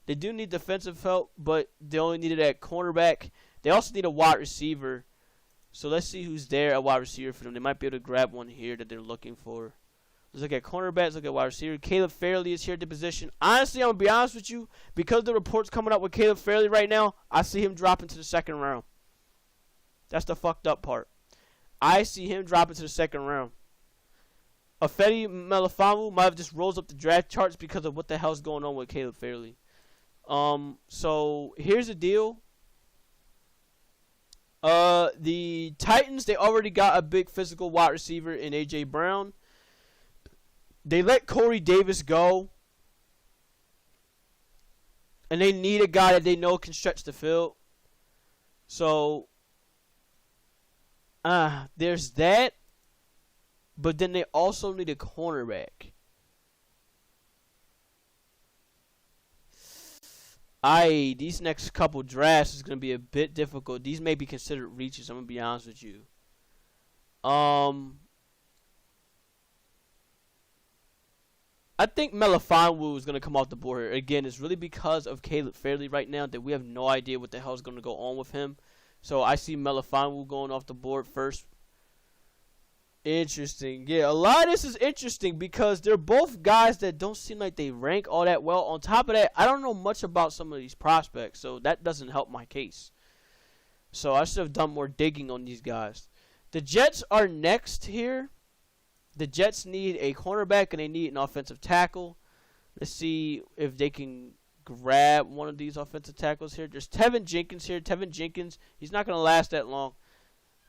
They do need defensive help, but they only needed that cornerback. They also need a wide receiver. So let's see who's there at wide receiver for them. They might be able to grab one here that they're looking for. Let's look at cornerbacks, look at wide receiver. Caleb Fairley is here at the position. Honestly, I'm going to be honest with you. Because the reports coming up with Caleb Fairley right now, I see him dropping to the second round. That's the fucked up part. I see him dropping to the second round. Afedi Melifonwu might have just rose up the draft charts because of what the hell's going on with Caleb Fairley. So here's the deal. The Titans, they already got a big physical wide receiver in A.J. Brown. They let Corey Davis go. And they need a guy that they know can stretch the field. So, there's that. But then they also need a cornerback. These next couple drafts is going to be a bit difficult. These may be considered reaches, I'm going to be honest with you. I think Melifonwu is going to come off the board here. Again, it's really because of Caleb Fairley right now that we have no idea what the hell is going to go on with him. So I see Melifonwu going off the board first. Interesting. Yeah, a lot of this is interesting because they're both guys that don't seem like they rank all that well. On top of that, I don't know much about some of these prospects, so that doesn't help my case. So I should have done more digging on these guys. The Jets are next here. The Jets need a cornerback and they need an offensive tackle. Let's see if they can grab one of these offensive tackles here. There's Tevin Jenkins here. Tevin Jenkins, he's not going to last that long.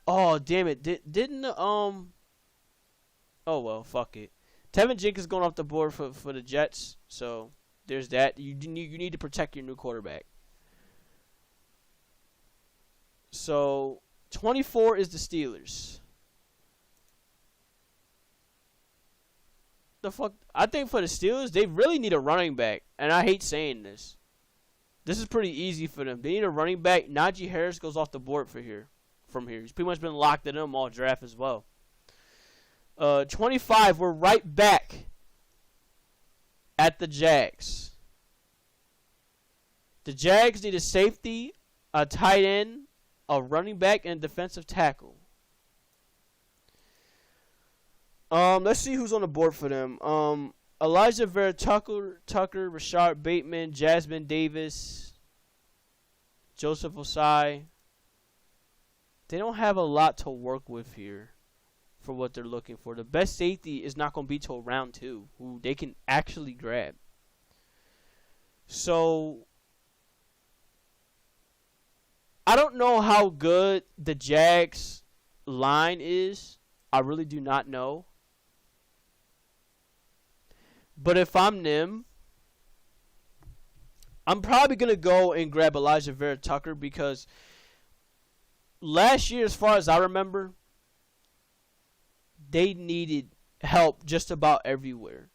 Oh, damn it. Oh, well, fuck it. Tevin Jenkins going off the board for the Jets. So, there's that. You need to protect your new quarterback. So, 24 is the Steelers. the fuck? I think for the Steelers, they really need a running back. And I hate saying this. This is pretty easy for them. They need a running back. Najee Harris goes off the board from here. He's pretty much been locked in them all draft as well. 25, we're right back at the Jags. The Jags need a safety, a tight end, a running back, and a defensive tackle. Let's see who's on the board for them. Elijah Vera Tucker, Rashard Bateman, Jasmine Davis, Joseph Osai. They don't have a lot to work with here for what they're looking for. The best safety is not going to be till round 2, who they can actually grab. So, I don't know how good the Jags line is. I really do not know. But if I'm them, I'm probably going to go and grab Elijah Vera Tucker because last year, as far as I remember, they needed help just about everywhere.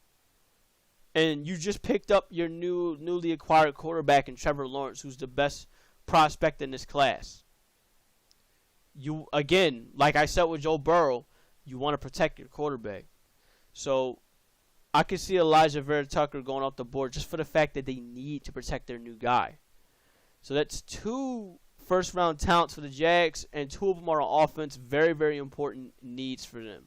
And you just picked up your newly acquired quarterback in Trevor Lawrence, who's the best prospect in this class. You, again, like I said with Joe Burrow, you want to protect your quarterback. So I can see Elijah Vera Tucker going off the board just for the fact that they need to protect their new guy. So that's 2 first-round talents for the Jags, and 2 of them are on offense. Very, very important needs for them.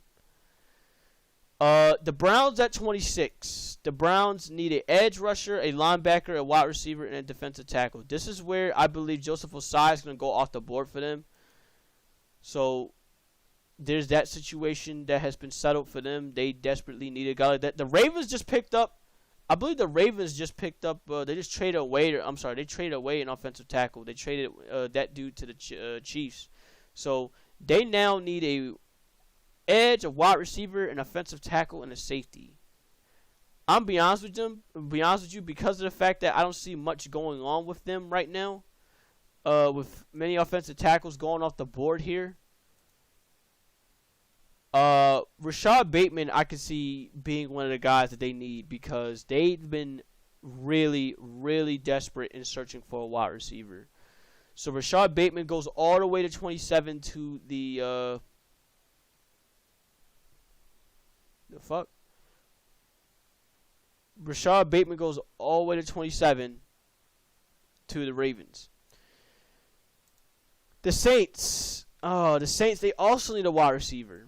The Browns at 26. The Browns need an edge rusher, a linebacker, a wide receiver, and a defensive tackle. This is where I believe Joseph Osai is going to go off the board for them. So there's that situation that has been settled for them. They desperately need a guy like that. The Ravens just picked up, I believe the Ravens just picked up, they just traded away, they traded away an offensive tackle. They traded that dude to the Chiefs. So they now need a edge, a wide receiver, an offensive tackle, and a safety. I'm be honest with you, because of the fact that I don't see much going on with them right now, with many offensive tackles going off the board here. Rashard Bateman, I can see being one of the guys that they need because they've been really, really desperate in searching for a wide receiver. So Rashard Bateman goes all the way to 27 to the fuck? Rashard Bateman goes all the way to 27 to the Ravens. The Saints, they also need a wide receiver.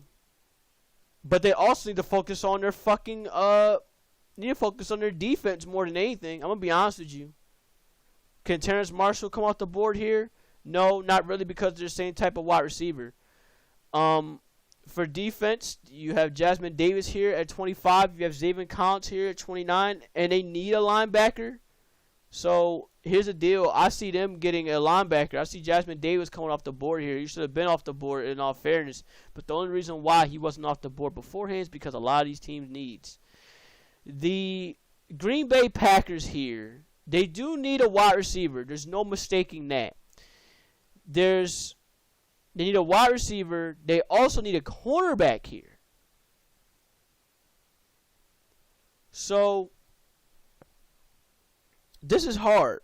But they also need to focus on their their defense more than anything. I'm going to be honest with you. Can Terrence Marshall come off the board here? No, not really, because they're the same type of wide receiver. For defense, you have Jasmine Davis here at 25. You have Zaven Collins here at 29. And they need a linebacker. So here's the deal. I see them getting a linebacker. I see Jasmine Davis coming off the board here. He should have been off the board in all fairness. But the only reason why he wasn't off the board beforehand is because a lot of these teams needs. The Green Bay Packers here, they do need a wide receiver. There's no mistaking that. They need a wide receiver. They also need a cornerback here. So this is hard.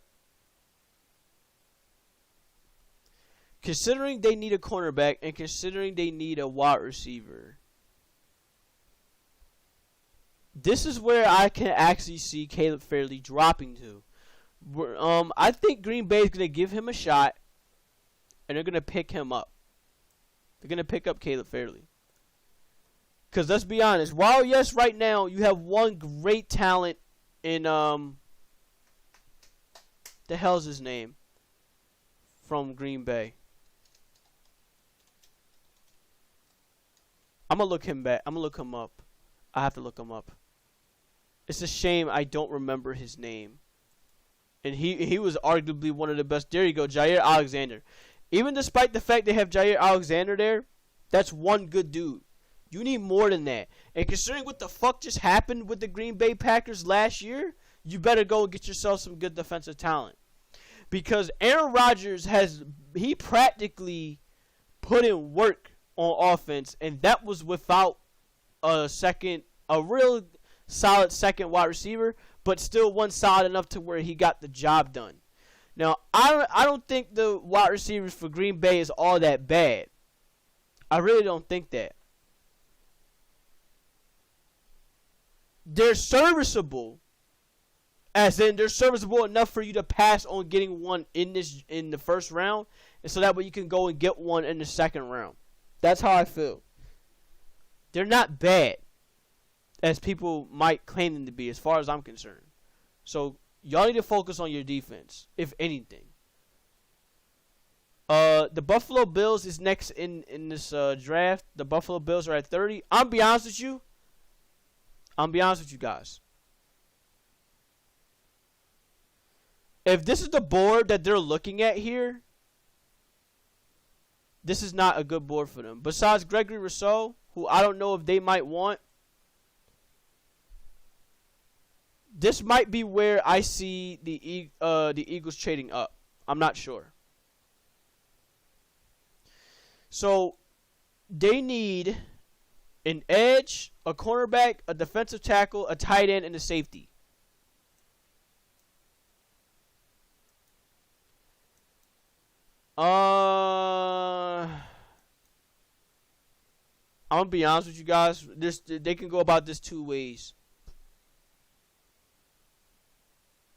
Considering they need a cornerback and considering they need a wide receiver, this is where I can actually see Caleb Fairley dropping to. I think Green Bay is going to give him a shot, and they're going to pick him up. They're going to pick up Caleb Fairley. Because let's be honest, while yes, right now you have one great talent in the hell's his name from Green Bay. I'm gonna look him back. I'm gonna look him up. I have to look him up. It's a shame I don't remember his name. And he was arguably one of the best. There you go, Jair Alexander. Even despite the fact they have Jair Alexander there, that's one good dude. You need more than that. And considering what the fuck just happened with the Green Bay Packers last year, you better go and get yourself some good defensive talent. Because Aaron Rodgers he practically put in work on offense, and that was without a real solid second wide receiver, but still one solid enough to where he got the job done. Now, I don't think the wide receivers for Green Bay is all that bad. I really don't think that. They're serviceable, as in they're serviceable enough for you to pass on getting one in the first round, and so that way you can go and get one in the second round. That's how I feel. They're not bad, as people might claim them to be, as far as I'm concerned. So y'all need to focus on your defense, if anything. The Buffalo Bills is next in this draft. The Buffalo Bills are at 30. I'm be honest with you guys. If this is the board that they're looking at here, this is not a good board for them. Besides Gregory Rousseau, who I don't know if they might want, this might be where I see the Eagles trading up. I'm not sure. So they need an edge, a cornerback, a defensive tackle, a tight end, and a safety. I'm gonna be honest with you guys. They can go about this two ways.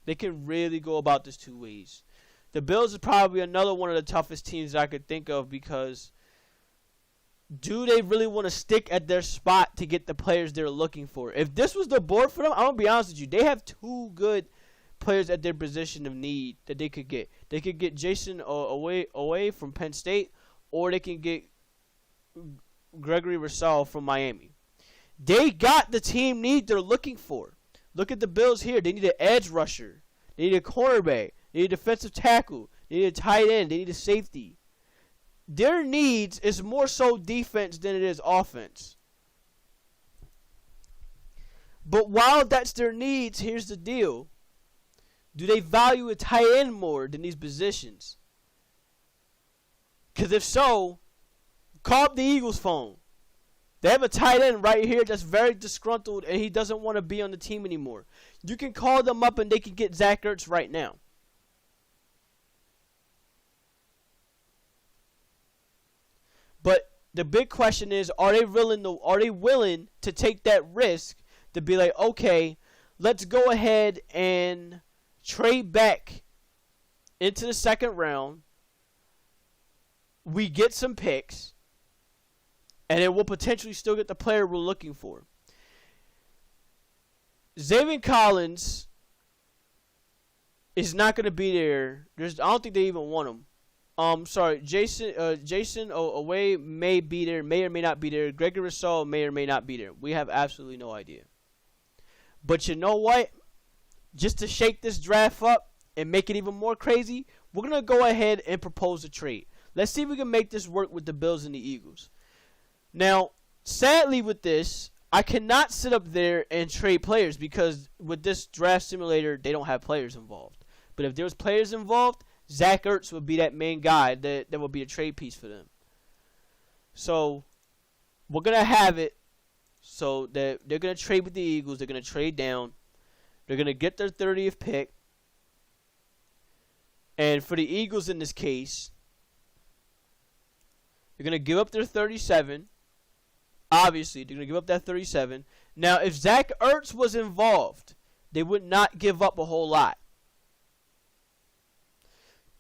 They can really go about this two ways. The Bills is probably another one of the toughest teams I could think of, because do they really want to stick at their spot to get the players they're looking for? If this was the board for them, I'm going to be honest with you, they have two good players at their position of need that they could get. They could get Jason away from Penn State, or they can get Gregory Rousseau from Miami. They got the team need they're looking for. Look at the Bills here. They need an edge rusher. They need a cornerback. They need a defensive tackle. They need a tight end. They need a safety. Their needs is more so defense than it is offense. But while that's their needs, here's the deal. Do they value a tight end more than these positions? Because if so, call up the Eagles phone. They have a tight end right here that's very disgruntled, and he doesn't want to be on the team anymore. You can call them up and they can get Zach Ertz right now. But the big question is, are they willing to take that risk to be like, okay, let's go ahead and trade back into the second round. We get some picks, and then we'll potentially still get the player we're looking for. Xavier Collins is not going to be there. I don't think they even want him. Jason Away may be there, may or may not be there. Gregory Rousseau may or may not be there. We have absolutely no idea. But you know what? Just to shake this draft up and make it even more crazy, we're going to go ahead and propose a trade. Let's see if we can make this work with the Bills and the Eagles. Now, sadly with this, I cannot sit up there and trade players, because with this draft simulator, they don't have players involved. But if there was players involved, Zach Ertz would be that main guy that would be a trade piece for them. So, we're going to have it so that they're going to trade with the Eagles. They're going to trade down. They're going to get their 30th pick. And for the Eagles in this case, they're going to give up their 37. Obviously, they're going to give up that 37. Now, if Zach Ertz was involved, they would not give up a whole lot.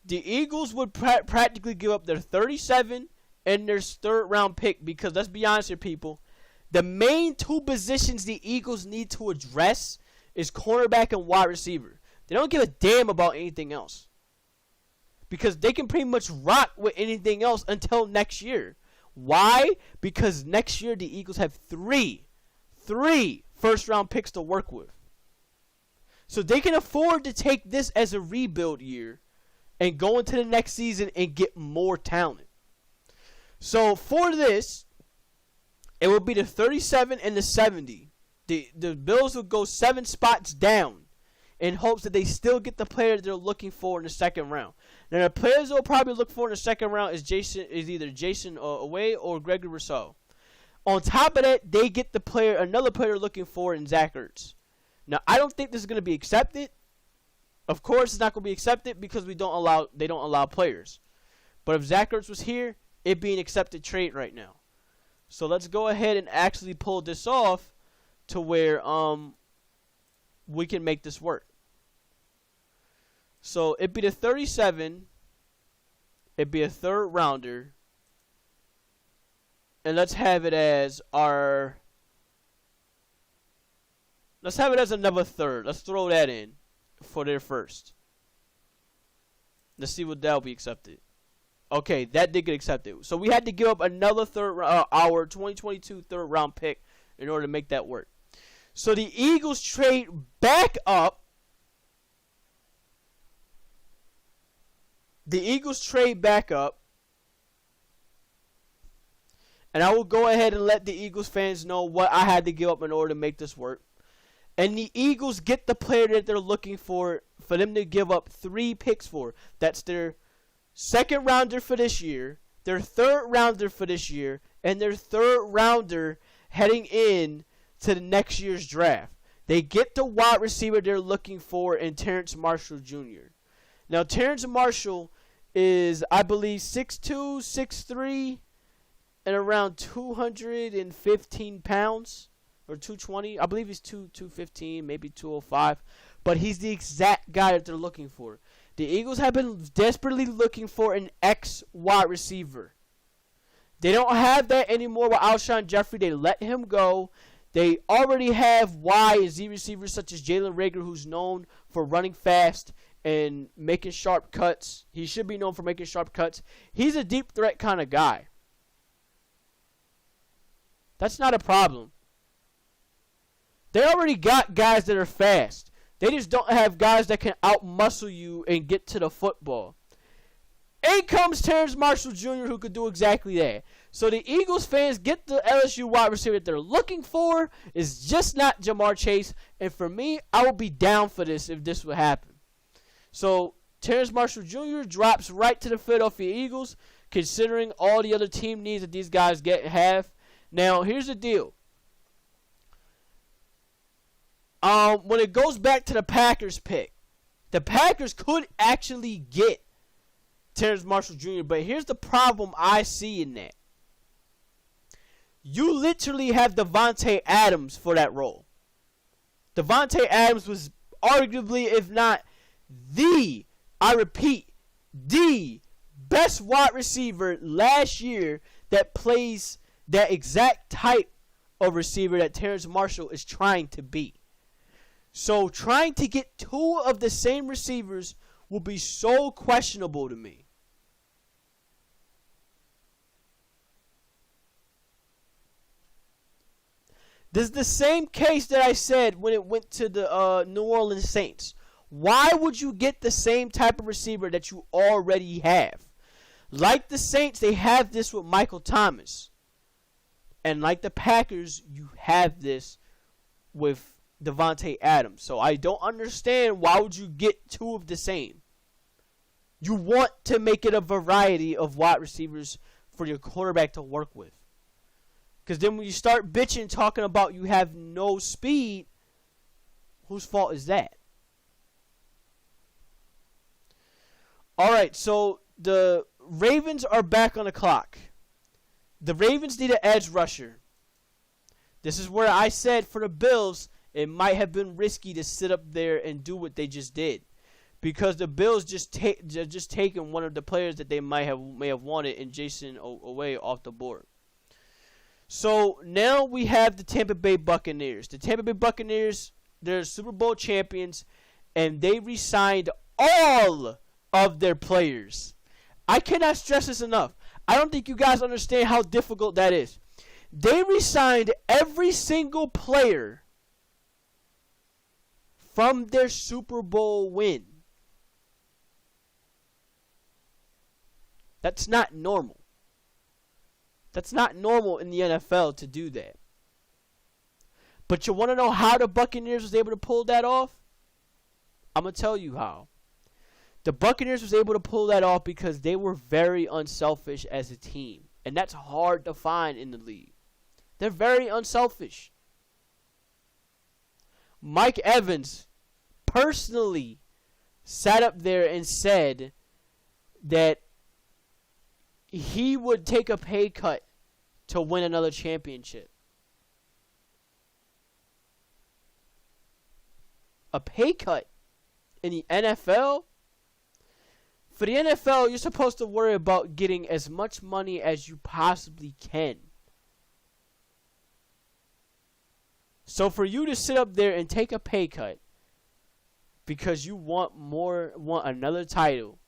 The Eagles would practically give up their 37 and their third round pick, because let's be honest here, people. The main two positions the Eagles need to address is cornerback and wide receiver. They don't give a damn about anything else, because they can pretty much rock with anything else until next year. Why? Because next year the Eagles have three first round picks to work with. So they can afford to take this as a rebuild year and go into the next season and get more talent. So for this, it will be the 37 and the 70. The Bills will go 7 spots down in hopes that they still get the player they're looking for in the second round. Now, the players they'll probably look for in the second round is either Jason Away or Gregory Rousseau. On top of that, they get another player looking for in Zach Ertz. Now, I don't think this is going to be accepted. Of course, it's not going to be accepted because they don't allow players. But if Zach Ertz was here, it'd be an accepted trade right now. So let's go ahead and actually pull this off to where we can make this work. So it'd be the 37. It'd be a third rounder. And let's have it as our... Let's have it as another third. Let's throw that in for their first. Let's see what that'll be accepted. Okay, that did get accepted. So we had to give up another our 2022 third round pick in order to make that work. So the Eagles trade back up. And I will go ahead and let the Eagles fans know what I had to give up in order to make this work. And the Eagles get the player that they're looking for them to give up 3 picks for. That's their second rounder for this year, their third rounder for this year, and their third rounder heading in to the next year's draft. They get the wide receiver they're looking for in Terrence Marshall Jr. Now, Terrence Marshall is, I believe, 6'2", 6'3", and around 215 pounds, or 220. I believe he's 215, maybe 205. But he's the exact guy that they're looking for. The Eagles have been desperately looking for an ex-wide receiver. They don't have that anymore with Alshon Jeffrey. They let him go. They already have Y and Z receivers such as Jalen Reagor, who's known for running fast and making sharp cuts. He should be known for making sharp cuts. He's a deep threat kind of guy. That's not a problem. They already got guys that are fast. They just don't have guys that can out-muscle you and get to the football. In comes Terrence Marshall Jr., who could do exactly that. So the Eagles fans get the LSU wide receiver that they're looking for. It's just not Jamar Chase. And for me, I would be down for this if this would happen. So Terrence Marshall Jr. drops right to the Philadelphia Eagles, considering all the other team needs that these guys have. Now, here's the deal. When it goes back to the Packers pick, the Packers could actually get Terrence Marshall Jr., but here's the problem I see in that. You literally have Devontae Adams for that role. Devontae Adams was arguably, if not the best wide receiver last year that plays that exact type of receiver that Terrence Marshall is trying to be. So trying to get 2 of the same receivers will be so questionable to me. This is the same case that I said when it went to the New Orleans Saints. Why would you get the same type of receiver that you already have? Like the Saints, they have this with Michael Thomas. And like the Packers, you have this with Devontae Adams. So I don't understand why would you get 2 of the same. You want to make it a variety of wide receivers for your quarterback to work with. Because then when you start bitching talking about you have no speed, whose fault is that? Alright, so the Ravens are back on the clock. The Ravens need an edge rusher. This is where I said for the Bills, it might have been risky to sit up there and do what they just did. Because the Bills just taken one of the players that they may have wanted in Jason Owe off the board. So now we have the Tampa Bay Buccaneers. The Tampa Bay Buccaneers, they're Super Bowl champions, and they re-signed all of their players. I cannot stress this enough. I don't think you guys understand how difficult that is. They re-signed every single player from their Super Bowl win. That's not normal. That's not normal in the NFL to do that. But you want to know how the Buccaneers was able to pull that off? I'm going to tell you how. The Buccaneers was able to pull that off because they were very unselfish as a team. And that's hard to find in the league. They're very unselfish. Mike Evans personally sat up there and said that he would take a pay cut to win another championship. A pay cut in the NFL? For the NFL, you're supposed to worry about getting as much money as you possibly can. So for you to sit up there and take a pay cut because you want another title,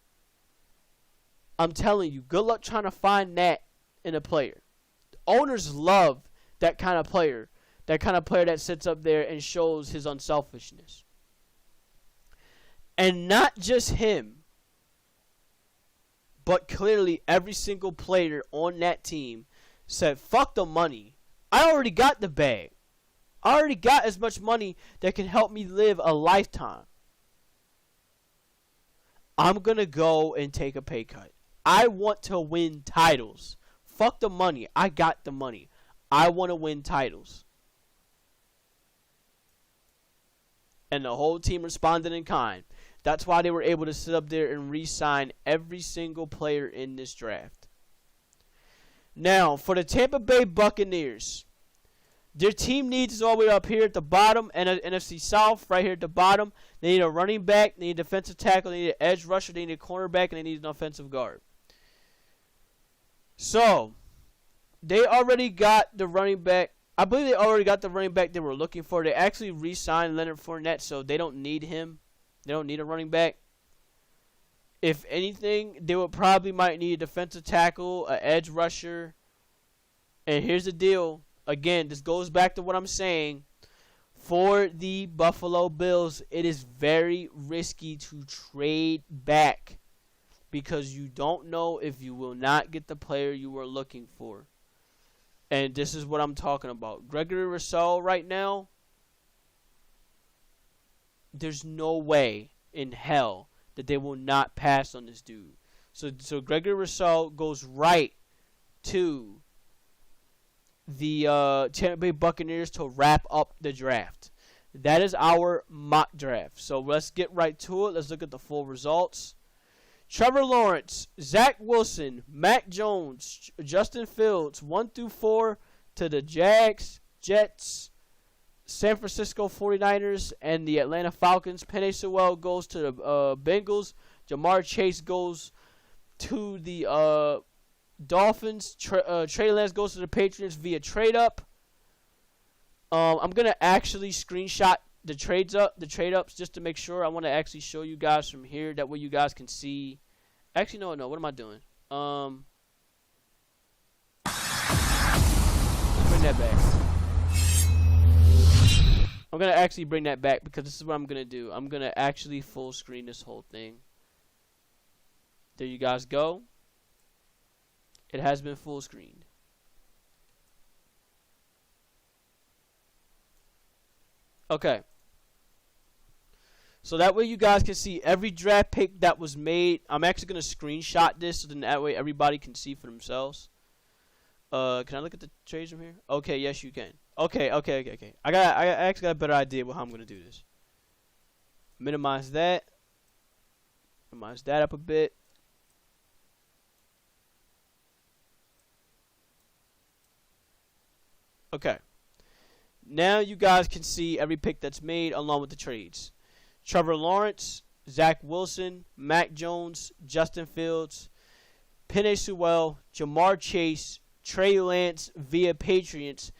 I'm telling you, good luck trying to find that in a player. Owners love that kind of player. That kind of player that sits up there and shows his unselfishness. And not just him, but clearly every single player on that team said, fuck the money. I already got the bag. I already got as much money that can help me live a lifetime. I'm going to go and take a pay cut. I want to win titles. Fuck the money. I got the money. I want to win titles. And the whole team responded in kind. That's why they were able to sit up there and re-sign every single player in this draft. Now, for the Tampa Bay Buccaneers, their team needs is all the way up here at the bottom, and NFC South, right here at the bottom. They need a running back, they need a defensive tackle, they need an edge rusher, they need a cornerback, and they need an offensive guard. So, they already got the running back. I believe they already got the running back they were looking for. They actually re-signed Leonard Fournette, so they don't need him. They don't need a running back. If anything, they would probably might need a defensive tackle, an edge rusher. And here's the deal. Again, this goes back to what I'm saying. For the Buffalo Bills, it is very risky to trade back because you don't know if you will not get the player you were looking for. And this is what I'm talking about. Gregory Rousseau right now, there's no way in hell that they will not pass on this dude. So Gregory Rousseau goes right to the Tampa Bay Buccaneers to wrap up the draft. That is our mock draft. So let's get right to it. Let's look at the full results. Trevor Lawrence, Zach Wilson, Mac Jones, Justin Fields, 1 through 4 to the Jags, Jets, San Francisco 49ers, and the Atlanta Falcons. Penei Sewell goes to the Bengals. Jamar Chase goes to the Dolphins. Trey Lance goes to the Patriots via trade up. I'm gonna actually screenshot the trade ups just to make sure. I want to actually show you guys from here. That way you guys can see. Actually, no. What am I doing? Bring that back. I'm gonna actually bring that back because this is what I'm gonna do. I'm gonna actually full screen this whole thing. There you guys go. It has been full screened. Okay. So that way you guys can see every draft pick that was made. I'm actually going to screenshot this so then that way everybody can see for themselves. Can I look at the trades from here? Okay, yes you can. Okay. I actually got a better idea of how I'm going to do this. Minimize that. Minimize that up a bit. Okay. Now you guys can see every pick that's made along with the trades. Trevor Lawrence, Zach Wilson, Mac Jones, Justin Fields, Penei Sewell, Jamar Chase, Trey Lance via Patriots.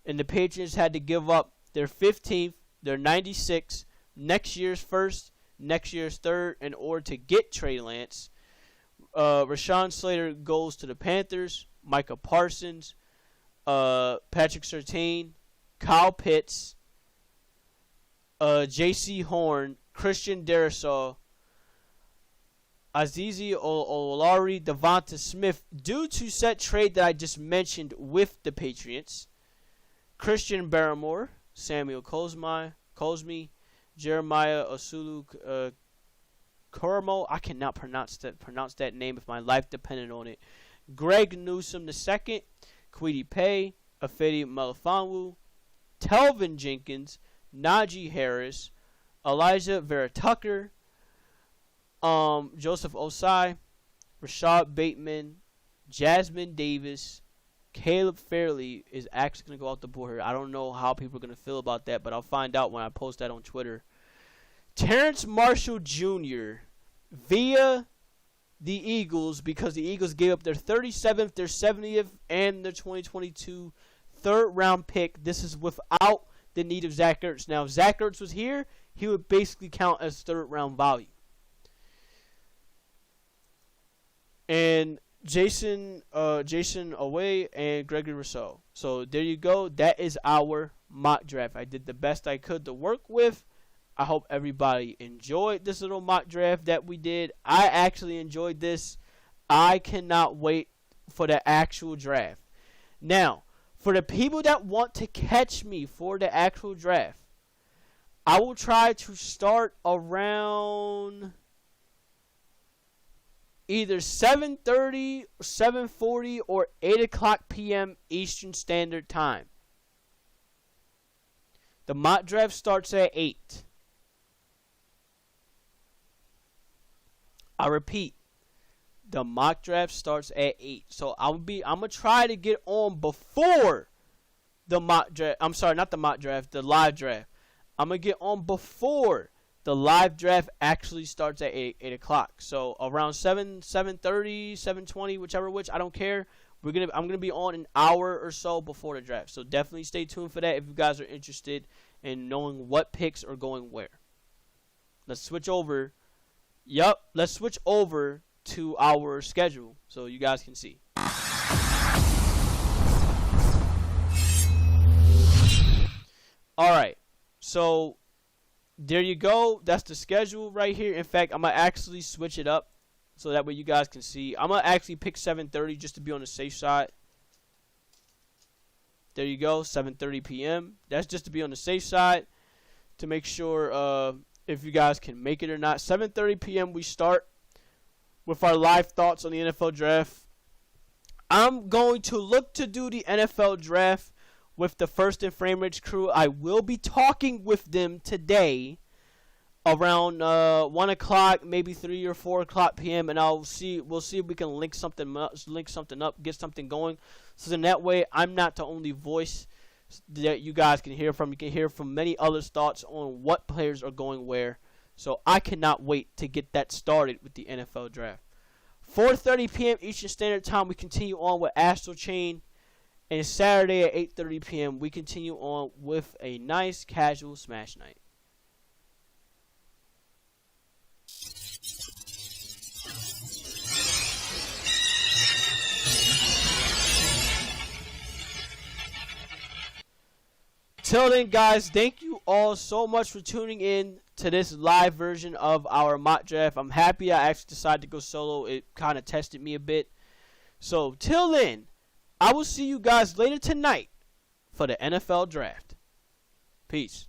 And the Patriots had to give up their 15th, their 96th, next year's first, next year's third in order to get Trey Lance. Rashawn Slater goes to the Panthers. Micah Parsons, Patrick Surtain, Kyle Pitts, J.C. Horn, Christian Darrisaw, Azizi Olari, Devonta Smith, due to set trade that I just mentioned with the Patriots, Christian Barrymore, Samuel Cosme, Jeremiah Osulu Kurmo, I cannot pronounce that name if my life depended on it, Greg Newsome II, Kwity Paye, Afedi Melifonwu, Telvin Jenkins, Najee Harris, Elijah Vera Tucker, Joseph Osai, Rashad Bateman, Jasmine Davis, Caleb Fairley is actually going to go out the board here. I don't know how people are going to feel about that, but I'll find out when I post that on Twitter. Terrence Marshall Jr. via the Eagles, because the Eagles gave up their 37th, their 70th, and their 2022 third-round pick. This is without the need of Zach Ertz. Now, if Zach Ertz was here, he would basically count as third-round value. And Jason Away and Gregory Rousseau. So there you go. That is our mock draft. I did the best I could to work with. I hope everybody enjoyed this little mock draft that we did. I actually enjoyed this. I cannot wait for the actual draft. Now, for the people that want to catch me for the actual draft, I will try to start around either 7:30, 7:40, or 8 o'clock p.m. Eastern Standard Time. The mock draft starts at 8. I repeat, the mock draft starts at 8. So I'm gonna try to get on before the mock draft. I'm sorry, not the mock draft, the live draft. I'm gonna get on before the live draft actually starts at 8 o'clock. So around 7:30, 7:20, whichever which, I don't care. I'm gonna be on an hour or so before the draft. So definitely stay tuned for that if you guys are interested in knowing what picks are going where. Let's switch over. Let's switch over to our schedule so you guys can see. Alright, so there you go. That's the schedule right here. In fact, I'm going to actually switch it up so that way you guys can see. I'm going to actually pick 7:30 just to be on the safe side. There you go, 7:30 p.m. That's just to be on the safe side to make sure if you guys can make it or not. 7:30 p.m. we start with our live thoughts on the NFL draft. I'm going to look to do the NFL draft with the First and Frame Rage crew. I will be talking with them today around 1 o'clock, maybe 3 or 4 o'clock p.m. and we'll see if we can link something up, get something going. So then that way I'm not the only voice that you guys can hear from. You can hear from many others' thoughts on what players are going where. So I cannot wait to get that started with the NFL draft. 4:30 p.m. Eastern Standard Time, we continue on with Astral Chain. And Saturday at 8:30 p.m., we continue on with a nice casual Smash night. Till then, guys, thank you all so much for tuning in to this live version of our mock draft. I'm happy I actually decided to go solo. It kind of tested me a bit. So, till then, I will see you guys later tonight for the NFL draft. Peace.